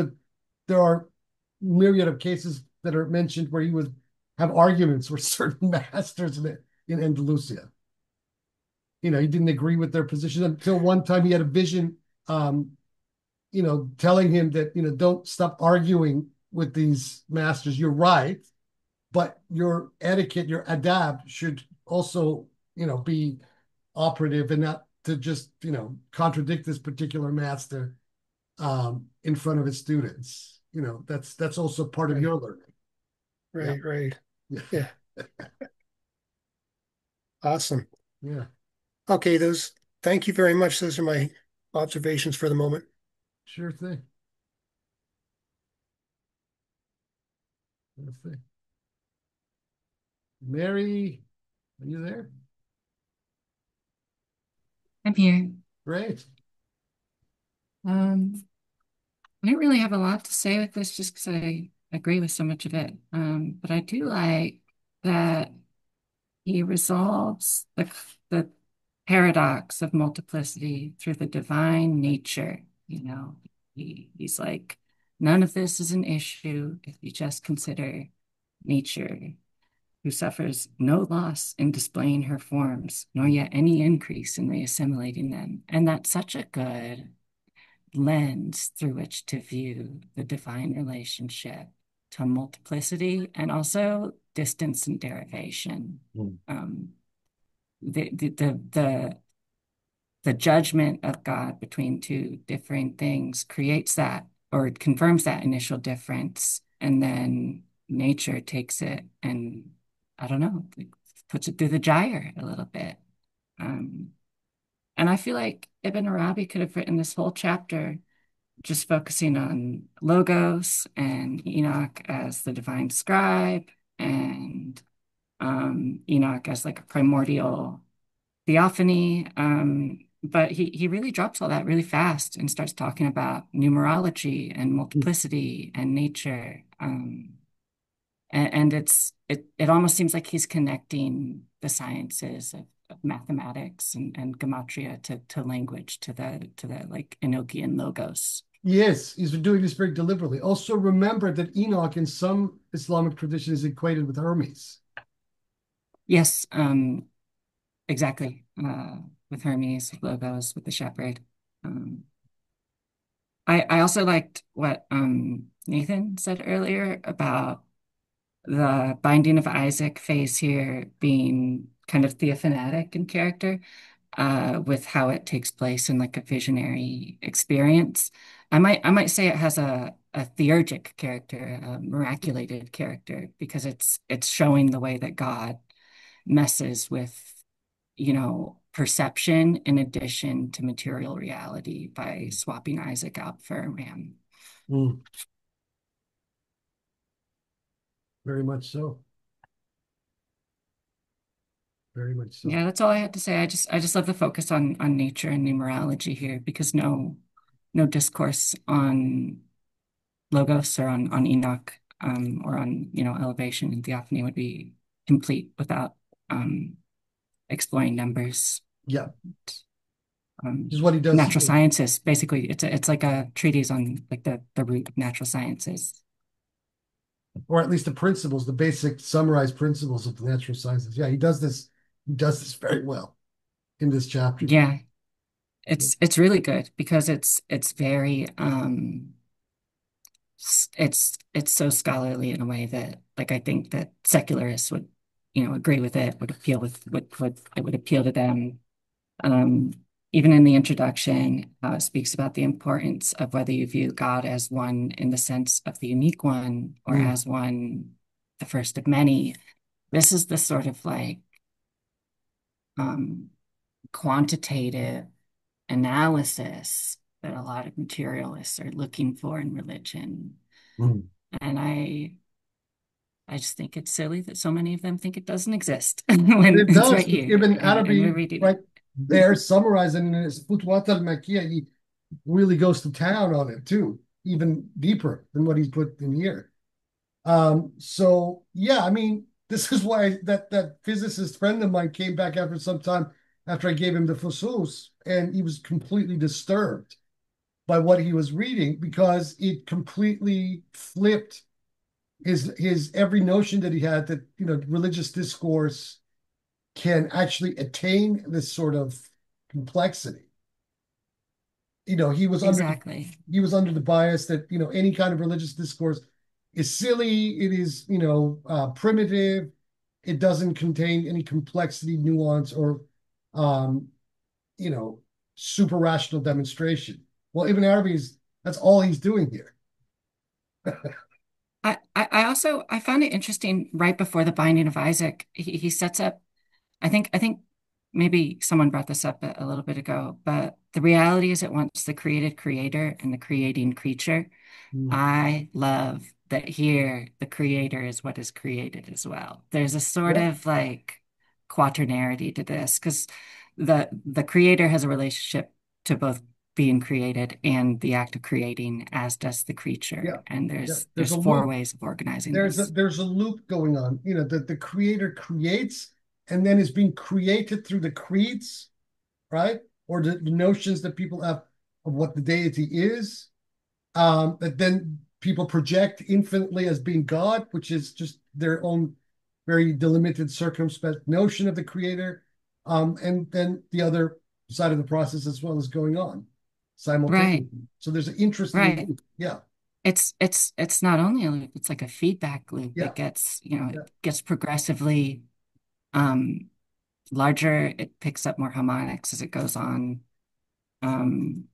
there are myriad of cases that are mentioned where he would have arguments with certain masters in Andalusia. He didn't agree with their position until one time he had a vision, um, telling him that, don't stop arguing with these masters. You're right, but your etiquette, your adab should also, be operative and not to just, contradict this particular master in front of his students. That's also part of Right, your learning. Yeah. right, right. Yeah. Yeah, awesome. Yeah. Okay, thank you very much. Those are my observations for the moment. Sure thing. Let's see. Mary, are you there? I'm here. Great. Um, I don't really have a lot to say with this just because I agree with so much of it. But I do like that he resolves the paradox of multiplicity through the divine nature. He's like, none of this is an issue if you just consider nature, who suffers no loss in displaying her forms, nor yet any increase in reassimilating them. And that's such a good lens through which to view the divine relationship to multiplicity and also distance and derivation. Mm. The judgment of God between two different things creates that or confirms that initial difference, and then nature takes it and I don't know, puts it through the gyre a little bit. Um, and I feel like Ibn Arabi could have written this whole chapter just focusing on Logos and Enoch as the divine scribe and Enoch as like a primordial theophany. But he really drops all that really fast and starts talking about numerology and multiplicity and nature. And it almost seems like he's connecting the sciences of mathematics and gematria to language, to the like Enochian logos. Yes, he's been doing this very deliberately. Also, remember that Enoch in some Islamic traditions is equated with Hermes. Yes, exactly. With Hermes, logos, with the shepherd. Um, I also liked what Nathan said earlier about the binding of Isaac phase here being kind of theophanatic in character, with how it takes place in like a visionary experience. I might say it has a theurgic character, a miraculated character, because it's showing the way that God messes with, perception in addition to material reality by swapping Isaac out for a ram. Mm, very much so. Very much so. Yeah, that's all I had to say. I just love the focus on nature and numerology here because no discourse on logos or on Enoch, or on elevation and theophany would be complete without exploring numbers. Yeah, Um, which is what he does Natural here. sciences, basically, it's like a treatise on like the root of natural sciences. Or at least the principles, the basic summarized principles of the natural sciences. Yeah, he does this. He does this very well in this chapter. Yeah, it's really good because it's very it's so scholarly in a way that like I think that secularists would agree with it, would appeal would it would appeal to them. Um, Even in the introduction, it speaks about the importance of whether you view God as one in the sense of the unique one or Mm, as one, the first of many. This is the sort of like um, quantitative analysis that a lot of materialists are looking for in religion. mm. And I just think it's silly that so many of them think it doesn't exist But when it it's does. right Because here Ibn and we're Arabi, reading right it. there, summarizing in his Futuhat al-Makkiyah, he really goes to town on it too, even deeper than what he's put in here. So yeah, I mean, this is why that physicist friend of mine came back after some time after I gave him the Fusus, and he was completely disturbed by what he was reading because it completely flipped his every notion that he had that religious discourse can actually attain this sort of complexity. He was under Exactly. the bias that any kind of religious discourse is silly. It is primitive. It doesn't contain any complexity, nuance, or um, you know super rational demonstration. Well, Ibn Arabi is that's all he's doing here. I also I found it interesting right before the binding of Isaac, he sets up I think maybe someone brought this up a little bit ago, but the reality is it wants the created creator and the creating creature. Mm. I love that here the creator is what is created as well. There's a sort Yeah, of like quaternarity to this because the creator has a relationship to both being created and the act of creating, as does the creature. yeah, And yeah. There's there's a four loop. ways of organizing There's a this. there's a loop going on. That the creator creates and then is being created through the creeds, right? Or the notions that people have of what the deity is, that then people project infinitely as being God, which is just their own very delimited, circumspect notion of the creator. And then the other side of the process as well is going on Right, simultaneously. So there's an interesting right. loop. Yeah, It's not only a loop, it's like a feedback loop. yeah, It gets yeah. it gets progressively um larger. It picks up more harmonics as it goes on. Um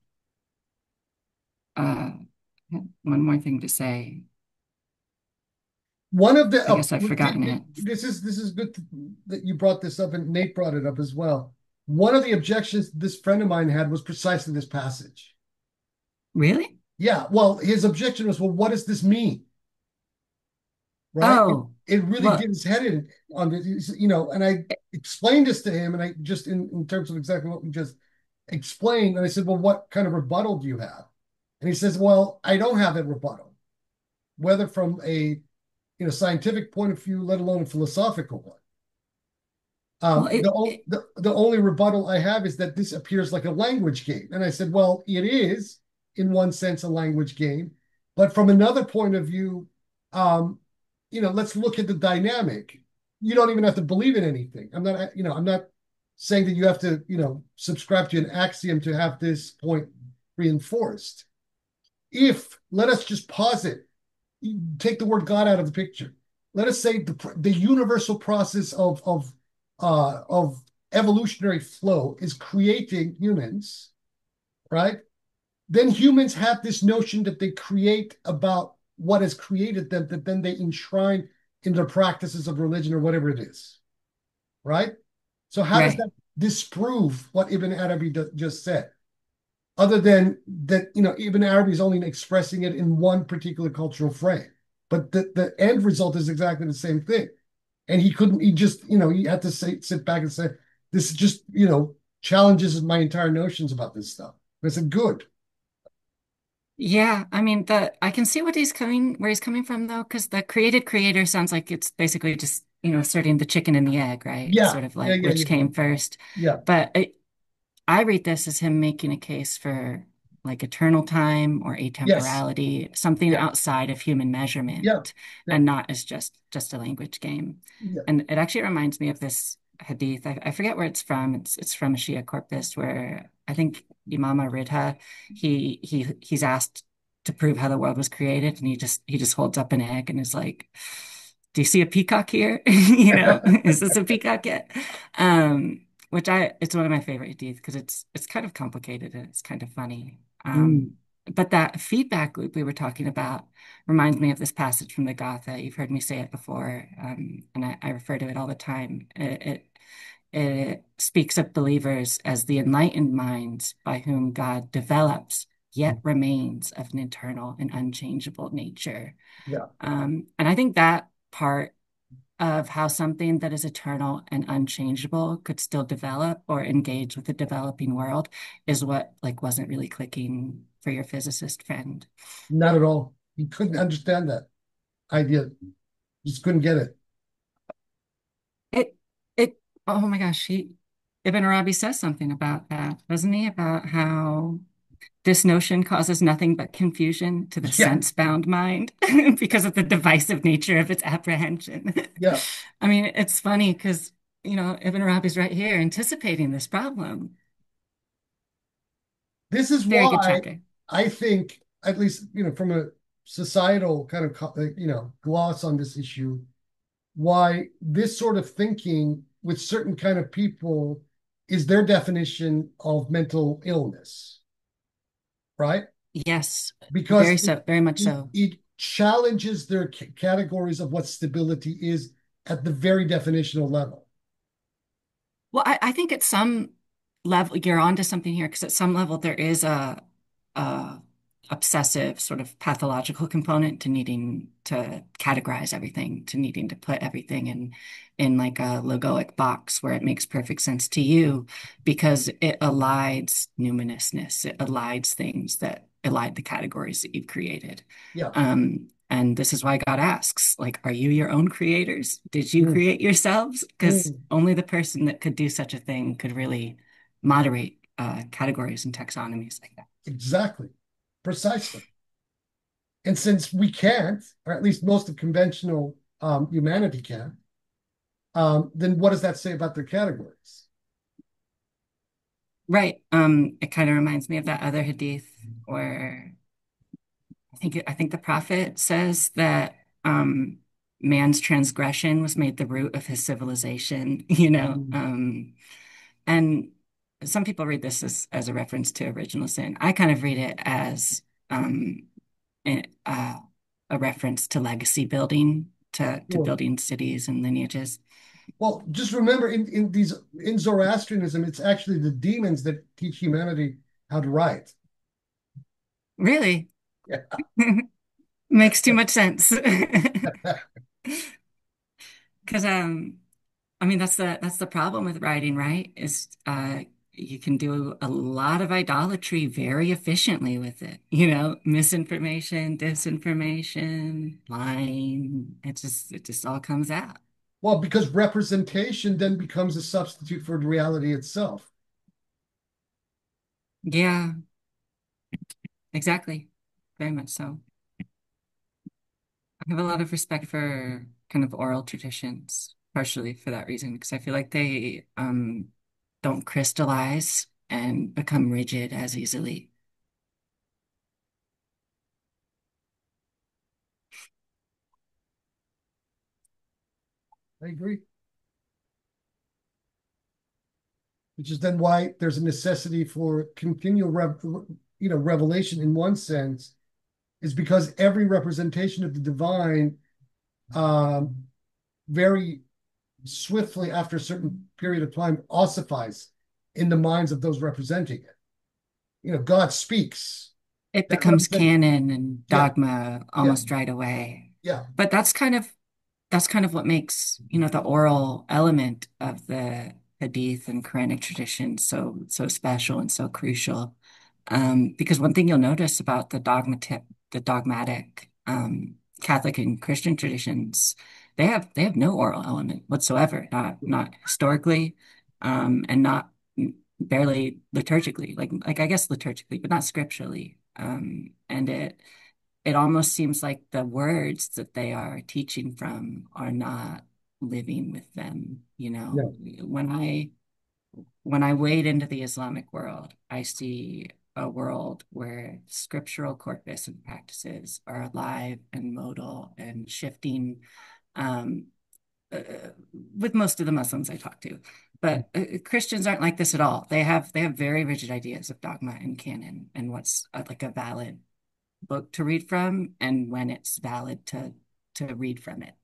uh one more thing to say. One of the I guess I've forgotten it. this is good that you brought this up and Nate brought it up as well. One of the objections this friend of mine had was precisely this passage. Really? Yeah, well, his objection was, well, what does this mean? Right? It, Oh, it really well, get his head in on this, and I explained this to him, and I just in terms of exactly what we just explained, and I said, well, what kind of rebuttal do you have? And he says, well, I don't have a rebuttal, whether from a scientific point of view, let alone a philosophical one. well, The only rebuttal I have is that this appears like a language game. And I said, well, it is, in one sense, a language game. But from another point of view, um, let's look at the dynamic. You don't even have to believe in anything. I'm not saying that you have to, subscribe to an axiom to have this point reinforced. If, let us just pause it, take the word God out of the picture. Let us say the universal process of evolutionary flow is creating humans, right? Then humans have this notion that they create about what has created them, that then they enshrine in their practices of religion or whatever it is, right? So how does right. that disprove what Ibn Arabi just said? Other than that, Ibn Arabi is only expressing it in one particular cultural frame. But the end result is exactly the same thing. And he just, he had to sit back and say, this just, challenges my entire notions about this stuff. And I said, good. Yeah, I mean the I can see where he's coming from though, because the created creator sounds like it's basically just, asserting the chicken and the egg, right? It's Yeah, sort of yeah, like yeah, which yeah, came first. yeah, But I read this as him making a case for like eternal time or yes, atemporality, something yeah, outside of human yeah, measurement, yeah, and not as just a language game. yeah, And it actually reminds me of this hadith. I forget where it's from. It's from a Shia corpus where I think Imam Ridha he's asked to prove how the world was created, and he just holds up an egg and is like, "Do you see a peacock here? Is this a peacock yet?" Which it's one of my favorite hadith because it's kind of complicated and it's kind of funny. mm, But that feedback loop we were talking about reminds me of this passage from the Gatha. You've heard me say it before, and I refer to it all the time. It speaks of believers as the enlightened minds by whom God develops, yet remains of an eternal and unchangeable nature. yeah, And I think that part of how something that is eternal and unchangeable could still develop or engage with the developing world is what like wasn't really clicking for your physicist friend. Not at all. He couldn't understand that idea. Just couldn't get it. It it oh my gosh, he Ibn Arabi says something about that, doesn't he? About how this notion causes nothing but confusion to the Yeah, sense-bound mind because of the divisive nature of its apprehension. yeah. I mean, it's funny because, Ibn Arabi's right here anticipating this problem. This is Very good why chapter. I think, at least, from a societal kind of, gloss on this issue, why this sort of thinking with certain kind of people is their definition of mental illness, right? Yes, Because very so, very much it, so. it challenges their categories of what stability is at the very definitional level. Well, I think at some level you're onto something here because at some level there is a obsessive sort of pathological component to needing to categorize everything, to needing to put everything in like a logoic box where it makes perfect sense to you because it elides numinousness, it elides things that elide the categories that you've created. Yeah. And this is why God asks, like, are you your own creators? Did you Mm, create yourselves? Because mm, only the person that could do such a thing could really moderate categories and taxonomies like that. exactly. Precisely. And since we can't, or at least most of conventional humanity can, then what does that say about their categories? Right. It kind of reminds me of that other hadith where I think the prophet says that man's transgression was made the root of his civilization, Mm. and some people read this as a reference to original sin. I kind of read it as a, uh, a reference to legacy building, to Sure. building cities and lineages. Well, just remember in Zoroastrianism, it's actually the demons that teach humanity how to write. Really? Yeah. Makes too much sense. Because I mean that's the problem with writing, right? Is you can do a lot of idolatry very efficiently with it. Misinformation, disinformation, lying. It just all comes out. Well, because representation then becomes a substitute for reality itself. Yeah, exactly. Very much so. I have a lot of respect for kind of oral traditions, partially for that reason, because I feel like they don't crystallize and become rigid as easily. I agree. Which is then why there's a necessity for continual revelation in one sense, is because every representation of the divine um, very swiftly after a certain period of time ossifies in the minds of those representing it. God speaks. It That becomes represent, canon and yeah, dogma yeah, almost right away. yeah. But that's kind of what makes, the oral element of the Hadith and Quranic tradition so special and so crucial. Because one thing you'll notice about the dogmatic Catholic and Christian traditions, they have no oral element whatsoever, not historically, and not barely liturgically, like I guess liturgically, but not scripturally. And it almost seems like the words that they are teaching from are not living with them. Yeah. When I wade into the Islamic world, I see a world where scriptural corpus and practices are alive and modal and shifting, um, uh, with most of the Muslims I talk to. But Christians aren't like this at all. They have very rigid ideas of dogma and canon and what's like a valid book to read from and when it's valid to read from it.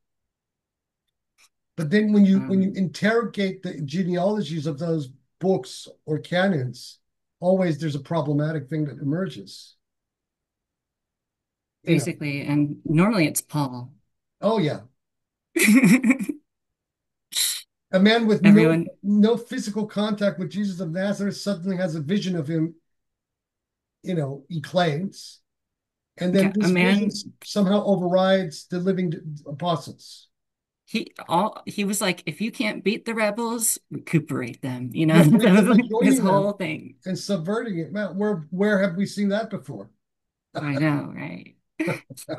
But then when you Um, interrogate the genealogies of those books or canons, always there's a problematic thing that emerges. You know. Basically, and normally it's Paul. Oh yeah. A man with Everyone, no physical contact with Jesus of Nazareth suddenly has a vision of him, he claims, and then yeah, a this vision man, somehow overrides the living apostles. he was like, if you can't beat the rebels, recuperate them. Yeah, beat That them was by like his joining them whole thing. and subverting it. Man, where have we seen that before? I know, right?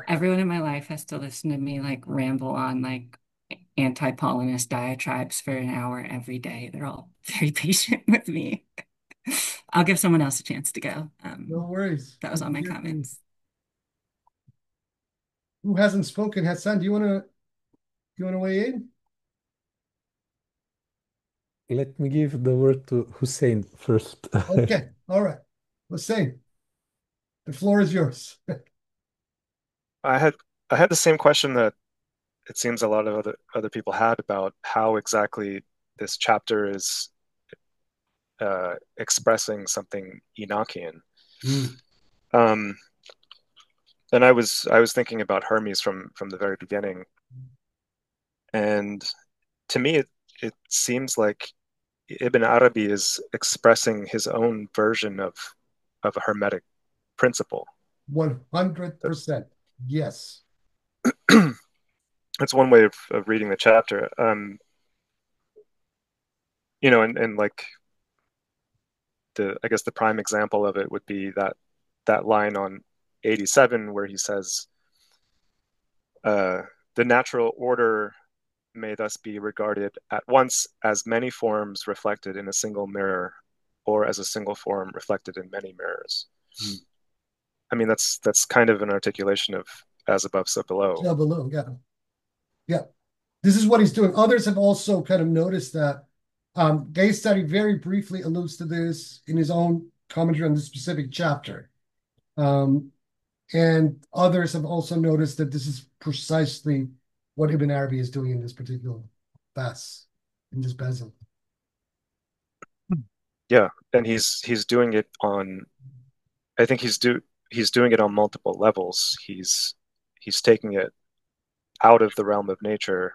Everyone in my life has to listen to me like ramble on like anti-Paulinist diatribes for an hour every day. They're all very patient with me. I'll give someone else a chance to go. No worries. That was Good all to my hear from you. comments. Who hasn't spoken? Hassan, do you want to weigh in? Let me give the word to Hussein first. Okay, all right. Let's say the floor is yours. I had I had the same question that it seems a lot of other people had about how exactly this chapter is expressing something Enochian. Hmm. Um, and I was thinking about Hermes from the very beginning, and to me it seems like Ibn Arabi is expressing his own version of a Hermetic principle. 100%. Yes. That's one way of reading the chapter. And like I guess the prime example of it would be that line on 87 where he says, uh, "The natural order may thus be regarded at once as many forms reflected in a single mirror, or as a single form reflected in many mirrors." Hmm. I mean, that's kind of an articulation of as above, so below. Yeah, below. Yeah. Yeah. This is what he's doing. Others have also kind of noticed that. Gay Study very briefly alludes to this in his own commentary on this specific chapter. Um, and others have also noticed that this is precisely what Ibn Arabi is doing in this particular bas, in this bezel. Yeah, and he's doing it on. I think he's doing it on multiple levels. He's taking it out of the realm of nature.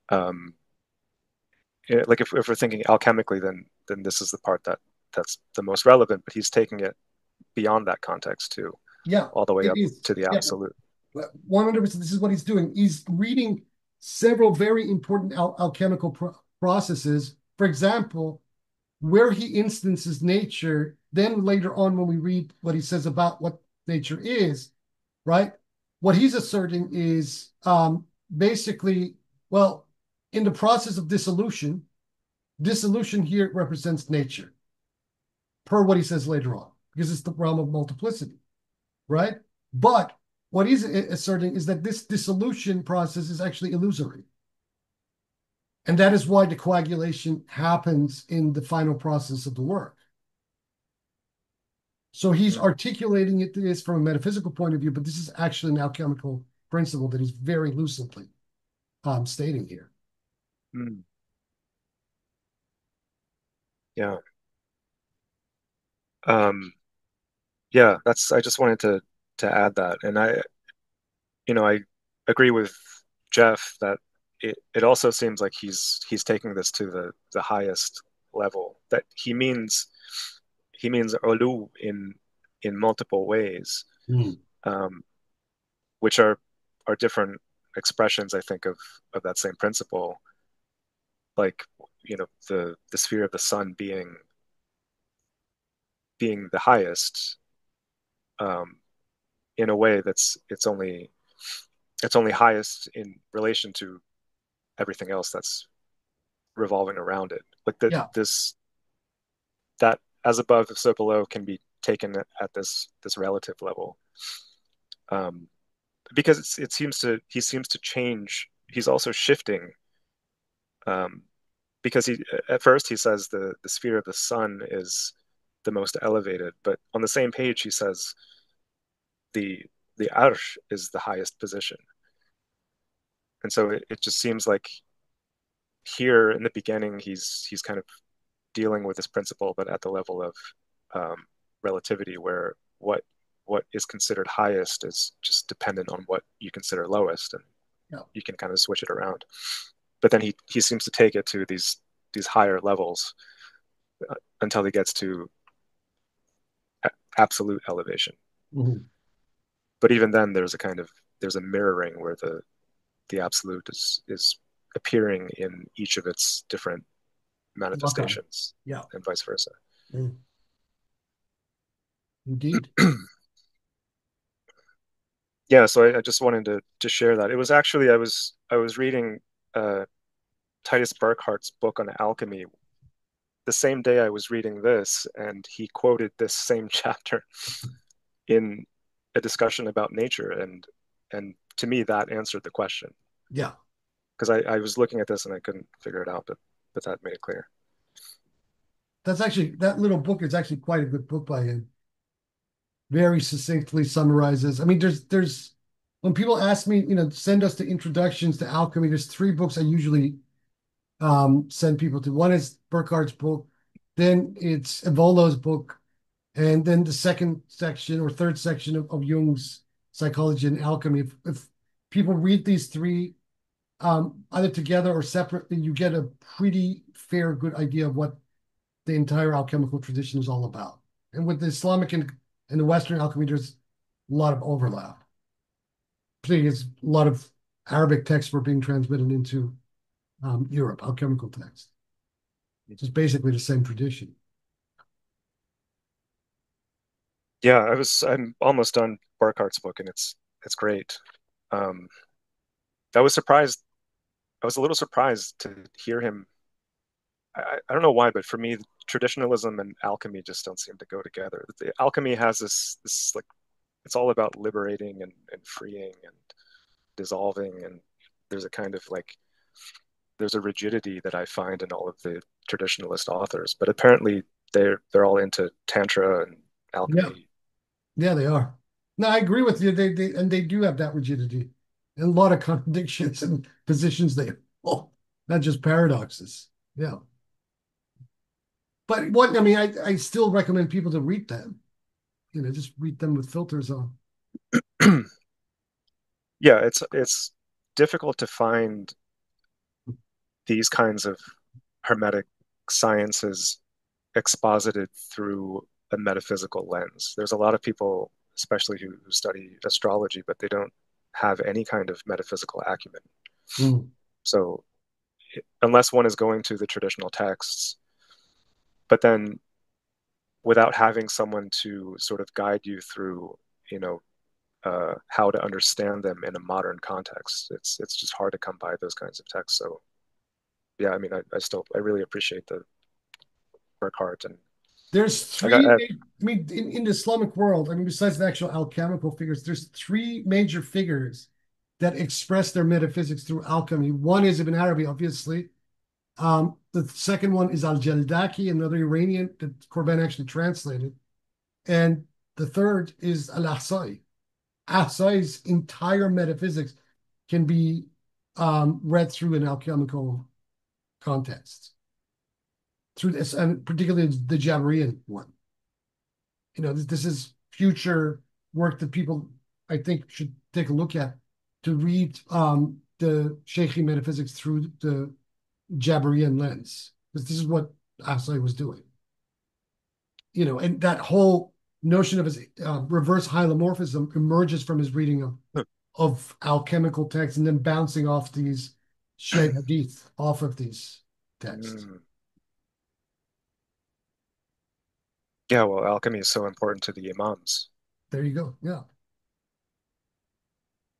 Um, like if we're thinking alchemically, then this is the part that's the most relevant. But he's taking it beyond that context too, Yeah, all the way it up is. to the Yeah, absolute. 100%. This is what he's doing. He's reading several very important alchemical processes. For example, where he instances nature, then later on, when we read what he says about what nature is, right? What he's asserting is basically, well, in the process of dissolution here represents nature, per what he says later on, because it's the realm of multiplicity, right? But what he's asserting is that this dissolution process is actually illusory. And that is why the coagulation happens in the final process of the work. So he's articulating it this from a metaphysical point of view, but this is actually an alchemical principle that he's very lucidly stating here. Mm, yeah. Um, yeah, that's I just wanted to add that. And I agree with Jeff that it also seems like he's taking this to the highest level. That he means ulu in multiple ways, Mm. um, which are different expressions, I think, of that same principle. Like, the sphere of the sun being the highest, um, in a way it's only highest in relation to everything else that's revolving around it. Like Yeah, that as above so below can be taken at this relative level, um, because he seems to change. He's also shifting, um, because at first he says the sphere of the sun is the most elevated, but on the same page he says the the arsh is the highest position. And so it just seems like here in the beginning he's kind of dealing with this principle, but at the level of, um, relativity, where what is considered highest is just dependent on what you consider lowest. And Yeah. you can kind of switch it around. But then he seems to take it to these higher levels until he gets to absolute elevation. Mhm. But even then, there's a mirroring where the absolute is appearing in each of its different Okay. manifestations, Yeah. and vice versa. Mm. Indeed. Yeah, so I just wanted to share that. It was actually I was reading uh, Titus Burkhart's book on alchemy the same day I was reading this, and he quoted this same chapter in a discussion about nature, and to me that answered the question Yeah. because I was looking at this and I couldn't figure it out, but that made it clear. That's actually, that little book is actually quite a good book by him. Very succinctly summarizes. I mean, there's when people ask me, send us the introductions to alchemy, there's three books I usually send people to. One is Burkhart's book, then it's Evolo's book, and then the second section or third section of Jung's Psychology and Alchemy. If people read these three either together or separately, you get a pretty fair, good idea of what the entire alchemical tradition is all about. And with the Islamic and the Western alchemy, there's a lot of overlap. Particularly, as a lot of Arabic texts were being transmitted into Europe, alchemical texts. It's just basically the same tradition. Yeah, I'm almost done Burkhart's book, and it's great. Um, I was surprised. I was a little surprised to hear him. I don't know why, but for me, traditionalism and alchemy just don't seem to go together. The alchemy has this like it's all about liberating and freeing and dissolving, and there's a kind of like there's a rigidity that I find in all of the traditionalist authors. But apparently they're all into tantra and Yeah, alchemy. yeah, they are. No, I agree with you. They do have that rigidity and a lot of contradictions and positions they hold, not just paradoxes. Yeah. But what I mean, I still recommend people to read them. Just read them with filters on. Yeah, it's difficult to find these kinds of hermetic sciences exposited through a metaphysical lens. There's a lot of people, especially who study astrology, but they don't have any kind of metaphysical acumen. Mm. So unless one is going to the traditional texts, but then without having someone to sort of guide you through, you know, how to understand them in a modern context, it's just hard to come by those kinds of texts. So yeah, I mean, I really appreciate the Burkhardt and There's I got three, I mean, in the Islamic world, I mean, besides the actual alchemical figures, there's three major figures that express their metaphysics through alchemy. One is Ibn Arabi, obviously. The second one is Al-Jaldaki, another Iranian that Corban actually translated. And the third is Al-Ahsai. Ahsai's entire metaphysics can be read through an alchemical context, through this, and particularly the Jabarian one. This is future work that people, I think, should take a look at to read the Sheikhi metaphysics through the Jabarian lens, because this is what Asai was doing. And that whole notion of his reverse hylomorphism emerges from his reading of alchemical texts and then bouncing off these Sheikh Hadith off of these texts. mm, yeah, well, alchemy is so important to the imams. There you go. Yeah.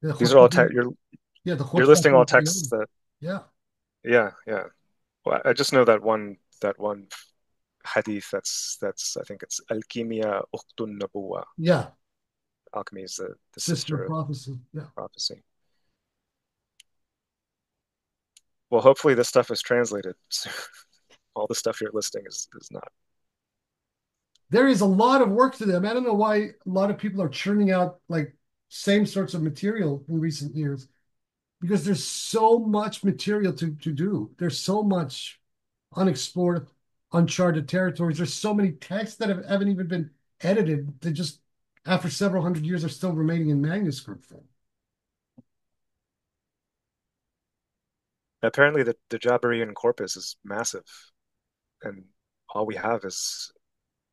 The These are all yeah, the you're Khutbah listing all from texts Imam. that Yeah. yeah. Well, I just know that one hadith that's I think it's Alchemia Uqtun Nabuwa. Yeah. Alchemy is the Sister sister of of prophecy. Yeah. prophecy. Well, hopefully this stuff is translated. All the stuff you're listing is not. There is a lot of work to them. I don't know why a lot of people are churning out like same sorts of material in recent years, because there's so much material to do. There's so much unexplored, uncharted territories. There's so many texts that haven't even been edited. They just, after several hundred years, are still remaining in manuscript form. Apparently, the Jabarian corpus is massive, and all we have is,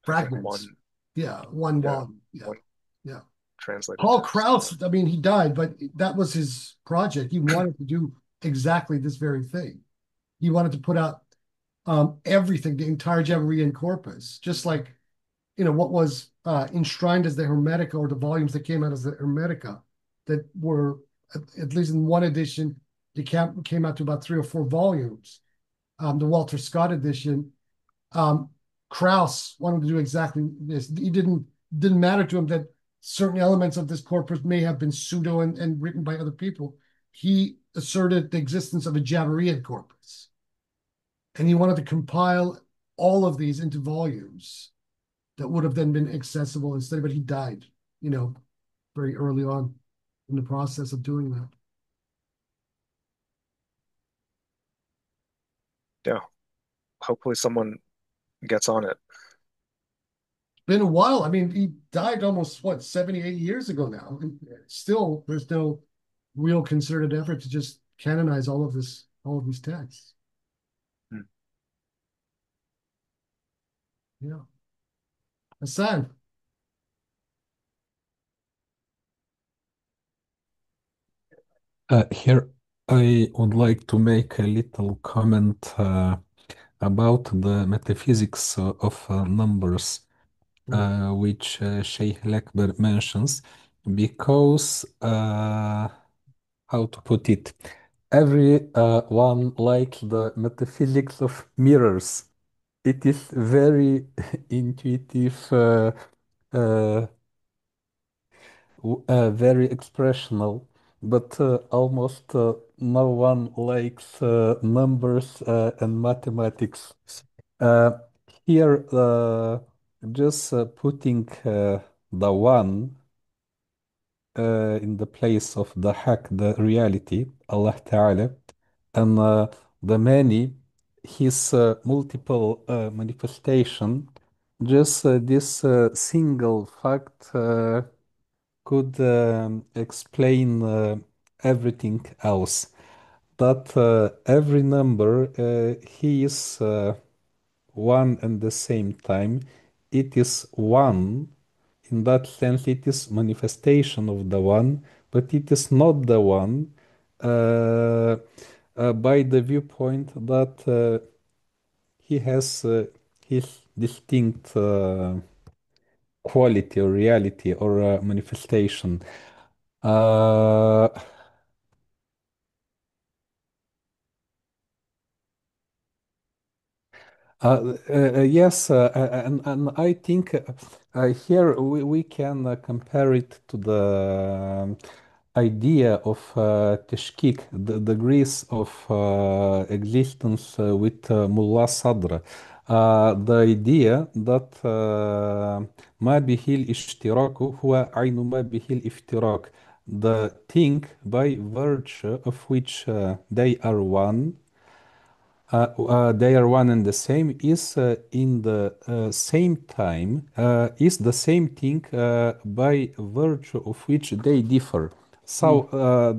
I think, Fragments. Yeah, one yeah, volume. Yeah, one yeah. translated Paul text. Yeah. Krauss, I mean, he died, but that was his project. He wanted to do exactly this very thing. He wanted to put out everything, the entire Jabarian corpus, just like what was enshrined as the Hermetica, or the volumes that came out as the Hermetica, that were at least in one edition, they came out to about 3 or 4 volumes. The Walter Scott edition, um, Krauss wanted to do exactly this. He didn't matter to him that certain elements of this corpus may have been pseudo and written by other people. He asserted the existence of a Jabarian corpus, and he wanted to compile all of these into volumes that would have then been accessible instead. But he died, you know, very early on in the process of doing that. Yeah. Hopefully, someone gets on it. Been a while. I mean, he died almost what 78 years ago now, and still there's no real concerted effort to just canonize all of these texts. Hmm. Yeah, Hassan. Here, I would like to make a little comment about the metaphysics of numbers, which Sheikh Lekber mentions, because, how to put it, every one likes the metaphysics of mirrors. It is very intuitive, uh, very expressional, but almost no one likes numbers and mathematics. Uh, Here, just putting the one in the place of the haq, the reality, Allah Ta'ala, and the many, his multiple manifestation, just this single fact could explain everything else. That every number he is one and the same time. It is one. In that sense, it is manifestation of the one, but it is not the one by the viewpoint that he has his distinct quality or reality or manifestation. Uh, yes, and I think here we can compare it to the idea of tashkik, the degrees of existence with Mullah Sadr. The idea that ما به الاشتراك هو عين ما به الافتراق. The thing by virtue of which they are one, they are one and the same, is in the same time, is the same thing by virtue of which they differ. So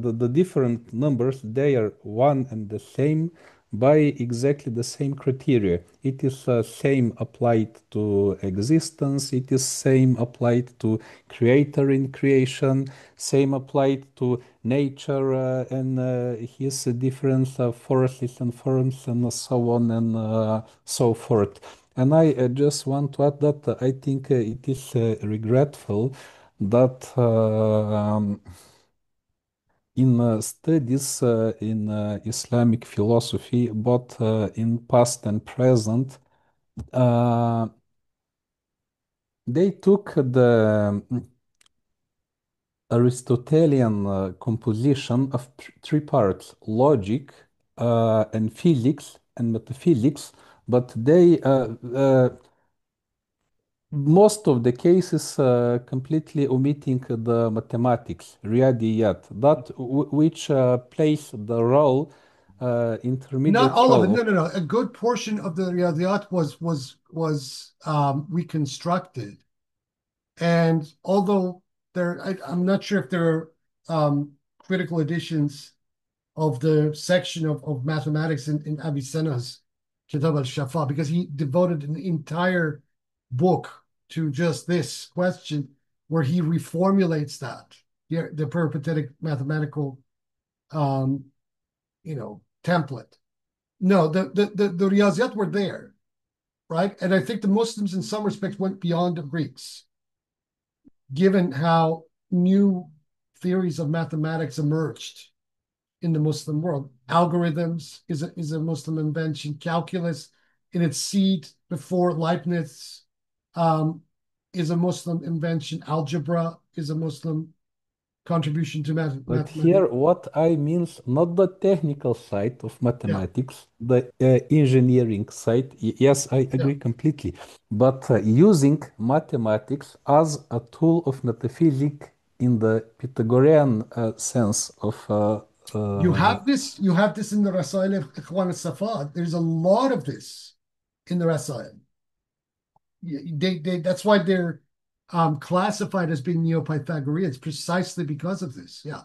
the different numbers, they are one and the same by exactly the same criteria. It is same applied to existence. It is same applied to creator in creation. Same applied to nature and his different forces and forms and so on and so forth. And I just want to add that I think it is regretful that in studies in Islamic philosophy, both in past and present, uh, they took the Aristotelian composition of three parts: logic and physics and metaphysics, but they most of the cases completely omitting the mathematics, riyadiyat, that which plays the role, Not intermediate all of it. role No, of. no, no. A good portion of the Riyadiyat was reconstructed, and although I'm not sure if there are critical editions of the section of mathematics in Avicenna's Kitab al-Shafa, because he devoted an entire book to just this question, where he reformulates that, the peripatetic mathematical um, template. No, the Riyaziyat were there, right? And I think the Muslims in some respects went beyond the Greeks, given how new theories of mathematics emerged in the Muslim world. Algorithms is a Muslim invention. Calculus in its seed before Leibniz is a Muslim invention. Algebra is a Muslim contribution to But here, mathematics. what I means not the technical side of Yeah, mathematics, the engineering side. Yes, I yeah. agree completely. But using mathematics as a tool of metaphysics in the Pythagorean sense of You have this in the Rasail of Ikhwan al-Safad. There's a lot of this in the Rasail. That's why they're classified as being Neo-Pythagoreans, precisely because of this. Yeah.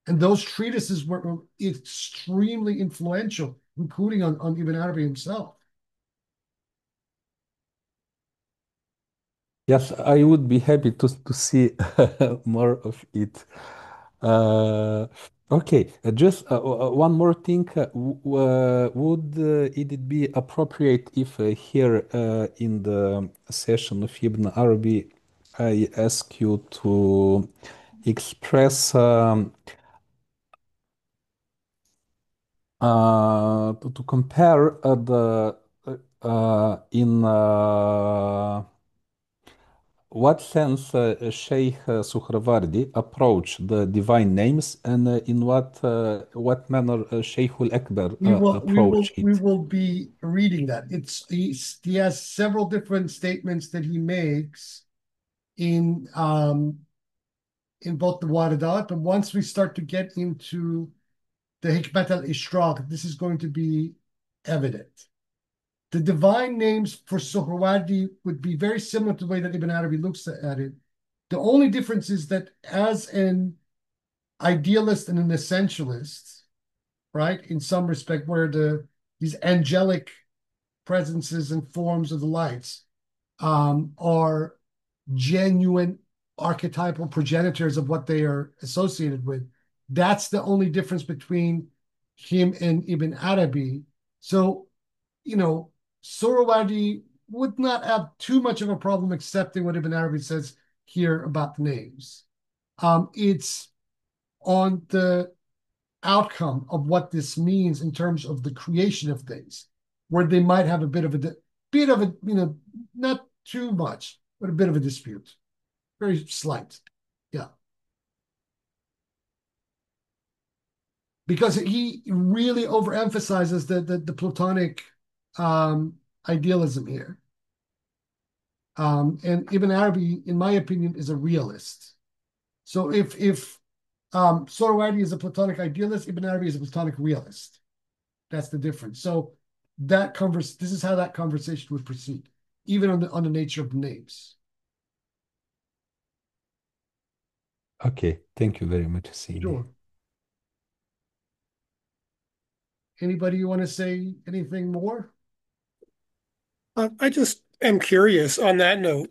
And those treatises were extremely influential, including on Ibn Arabi himself. yes, I would be happy to see more of it. Uh, okay, just one more thing. Would it be appropriate if here in the session of Ibn Arabi, I ask you to express to compare the in what sense Sheikh Suhrawardi approached the divine names, and in what manner Sheikh al-Akbar approach We it? will be reading that. He has several different statements that he makes in both the Waradat, but once we start to get into the Hikmat al-Ishraq, this is going to be evident. The divine names for Suhrawardi would be very similar to the way that Ibn Arabi looks at it. The only difference is that as an idealist and an essentialist, right, in some respect, where these angelic presences and forms of the lights are genuine archetypal progenitors of what they are associated with. That's the only difference between him and Ibn Arabi. So, Suhrawardi would not have too much of a problem accepting what Ibn Arabi says here about the names. It's on the outcome of what this means in terms of the creation of things, where they might have a bit of a not too much, but a bit of a dispute, very slight, yeah, because he really overemphasizes the Platonic idealism here, and Ibn Arabi, in my opinion, is a realist. So if Suhrawardi is a Platonic idealist, Ibn Arabi is a Platonic realist. That's the difference. So this is how that conversation would proceed, even on the nature of the names. Okay, thank you very much, Sidi. Sure. Anybody you want to say anything more? I just am curious on that note.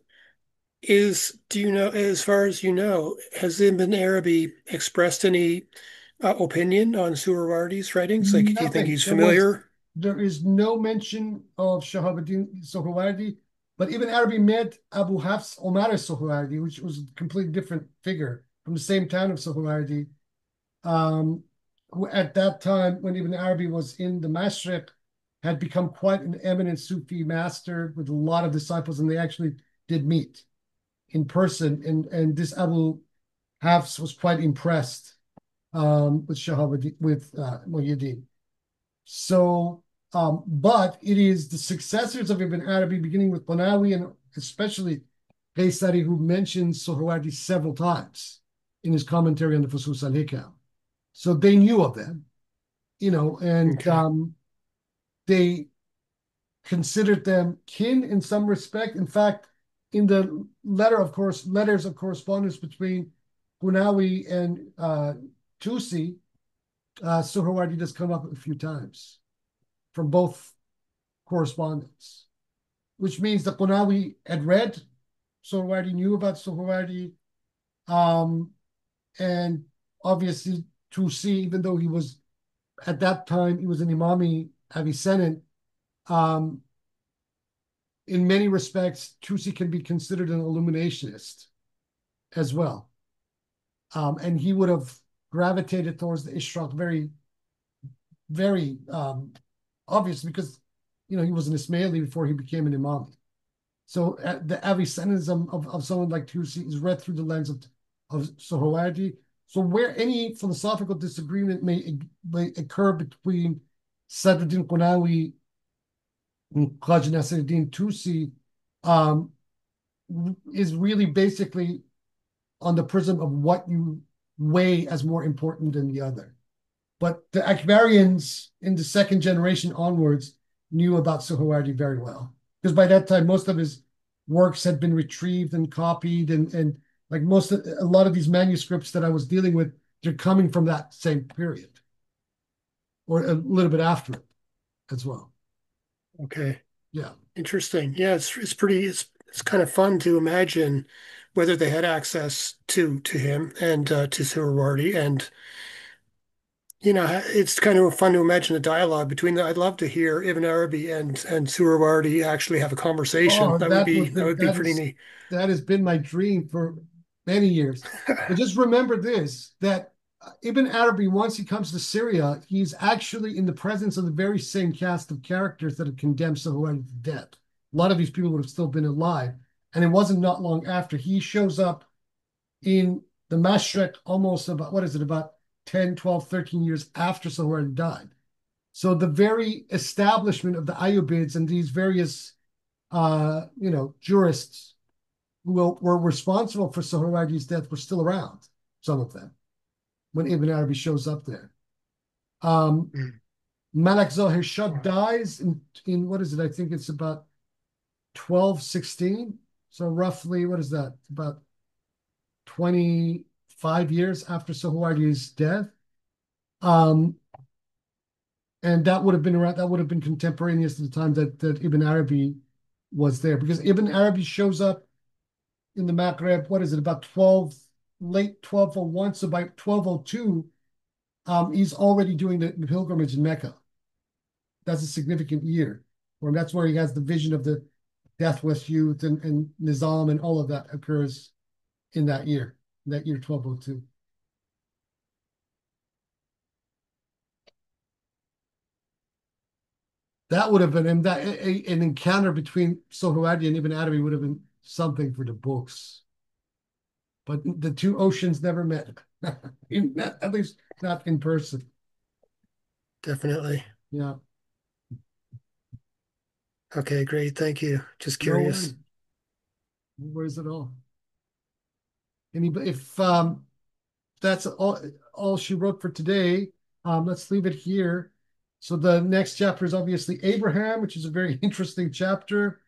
Do you know, as far as you know, has Ibn Arabi expressed any opinion on Suhrawardi's writings? Like, do you think Nothing. he's familiar? There is no mention of Shahabuddin Suhrawardi, but Ibn Arabi met Abu Hafs Omar Suhrawardi, which was a completely different figure from the same town of Suhrawardi. Who at that time, when Ibn Arabi was in the Mashriq, had become quite an eminent Sufi master with a lot of disciples, and they actually did meet in person. And this Abu Hafs was quite impressed with Shahabuddin, with Muhyiddin. So, but it is the successors of Ibn Arabi, beginning with Banawi and especially Qaysari, who mentions Suhrawardi several times in his commentary on the Fusus al-Hikam. So they knew of them, and Okay. they considered them kin in some respect. In fact, in the letters of correspondence between Hunawi and Tusi, Suhrawardi does come up a few times from both correspondence, which means that Qunawi had read Suhrawardi, knew about Suhrawardi, and obviously Tusi, even though he was at that time he was an Imami Avicennan, um, in many respects, Tusi can be considered an illuminationist as well. And he would have gravitated towards the Ishraq very, very obviously because, he was an Ismaili before he became an Imami. So the Avicennism of someone like Tusi is read through the lens of Sohrawardi. So where any philosophical disagreement may occur between Sadruddin Qunawi and Khaja Nasruddin Tusi, um, is really basically on the prism of what you weigh as more important than the other. But the Akbarians in the second generation onwards knew about Suhrawardi very well. Because by that time, most of his works had been retrieved and copied, and like a lot of these manuscripts that I was dealing with, they're coming from that same period, or a little bit after it as well. Okay. Yeah. Interesting. Yeah, it's kind of fun to imagine whether they had access to him and to Suhrawardi, and it's kind of fun to imagine a dialogue between them. I'd love to hear Ibn Arabi and Suhrawardi actually have a conversation. Oh, That would be pretty neat. that has been my dream for many years. But just remember this, that Ibn Arabi, once he comes to Syria, he's actually in the presence of the very same cast of characters that have condemned Suhrawardi to death. A lot of these people would have still been alive. And it wasn't not long after he shows up in the Mashrek almost about, what is it, about 10, 12, 13 years after Suhrawardi died. So the very establishment of the Ayyubids and these various jurists who were responsible for Suhrawardi's death were still around, some of them, when Ibn Arabi shows up there. Malak Zahir Shah dies in what is it? I think it's about 1216. So roughly, what is that? About 25 years after Suhrawardi's death. And that would have been contemporaneous to the time that Ibn Arabi was there, because Ibn Arabi shows up in the Maghreb, what is it, about late 1201, so by 1202, he's already doing the pilgrimage in Mecca. That's a significant year. Or that's where he has the vision of the deathless youth and Nizam, and all of that occurs in that year 1202. That would have been, and that an encounter between Sohrawardi and Ibn Arabi would have been something for the books. But the two oceans never met, at least not in person. Definitely. Yeah. Okay, great. Thank you. Just No curious. worries. No worries at all. If that's all she wrote for today, let's leave it here. So the next chapter is obviously Abraham, which is a very interesting chapter.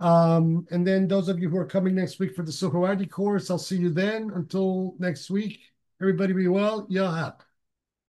And then those of you who are coming next week for the Suhrawardi course, I'll see you then. Until next week, everybody be well. Yahab.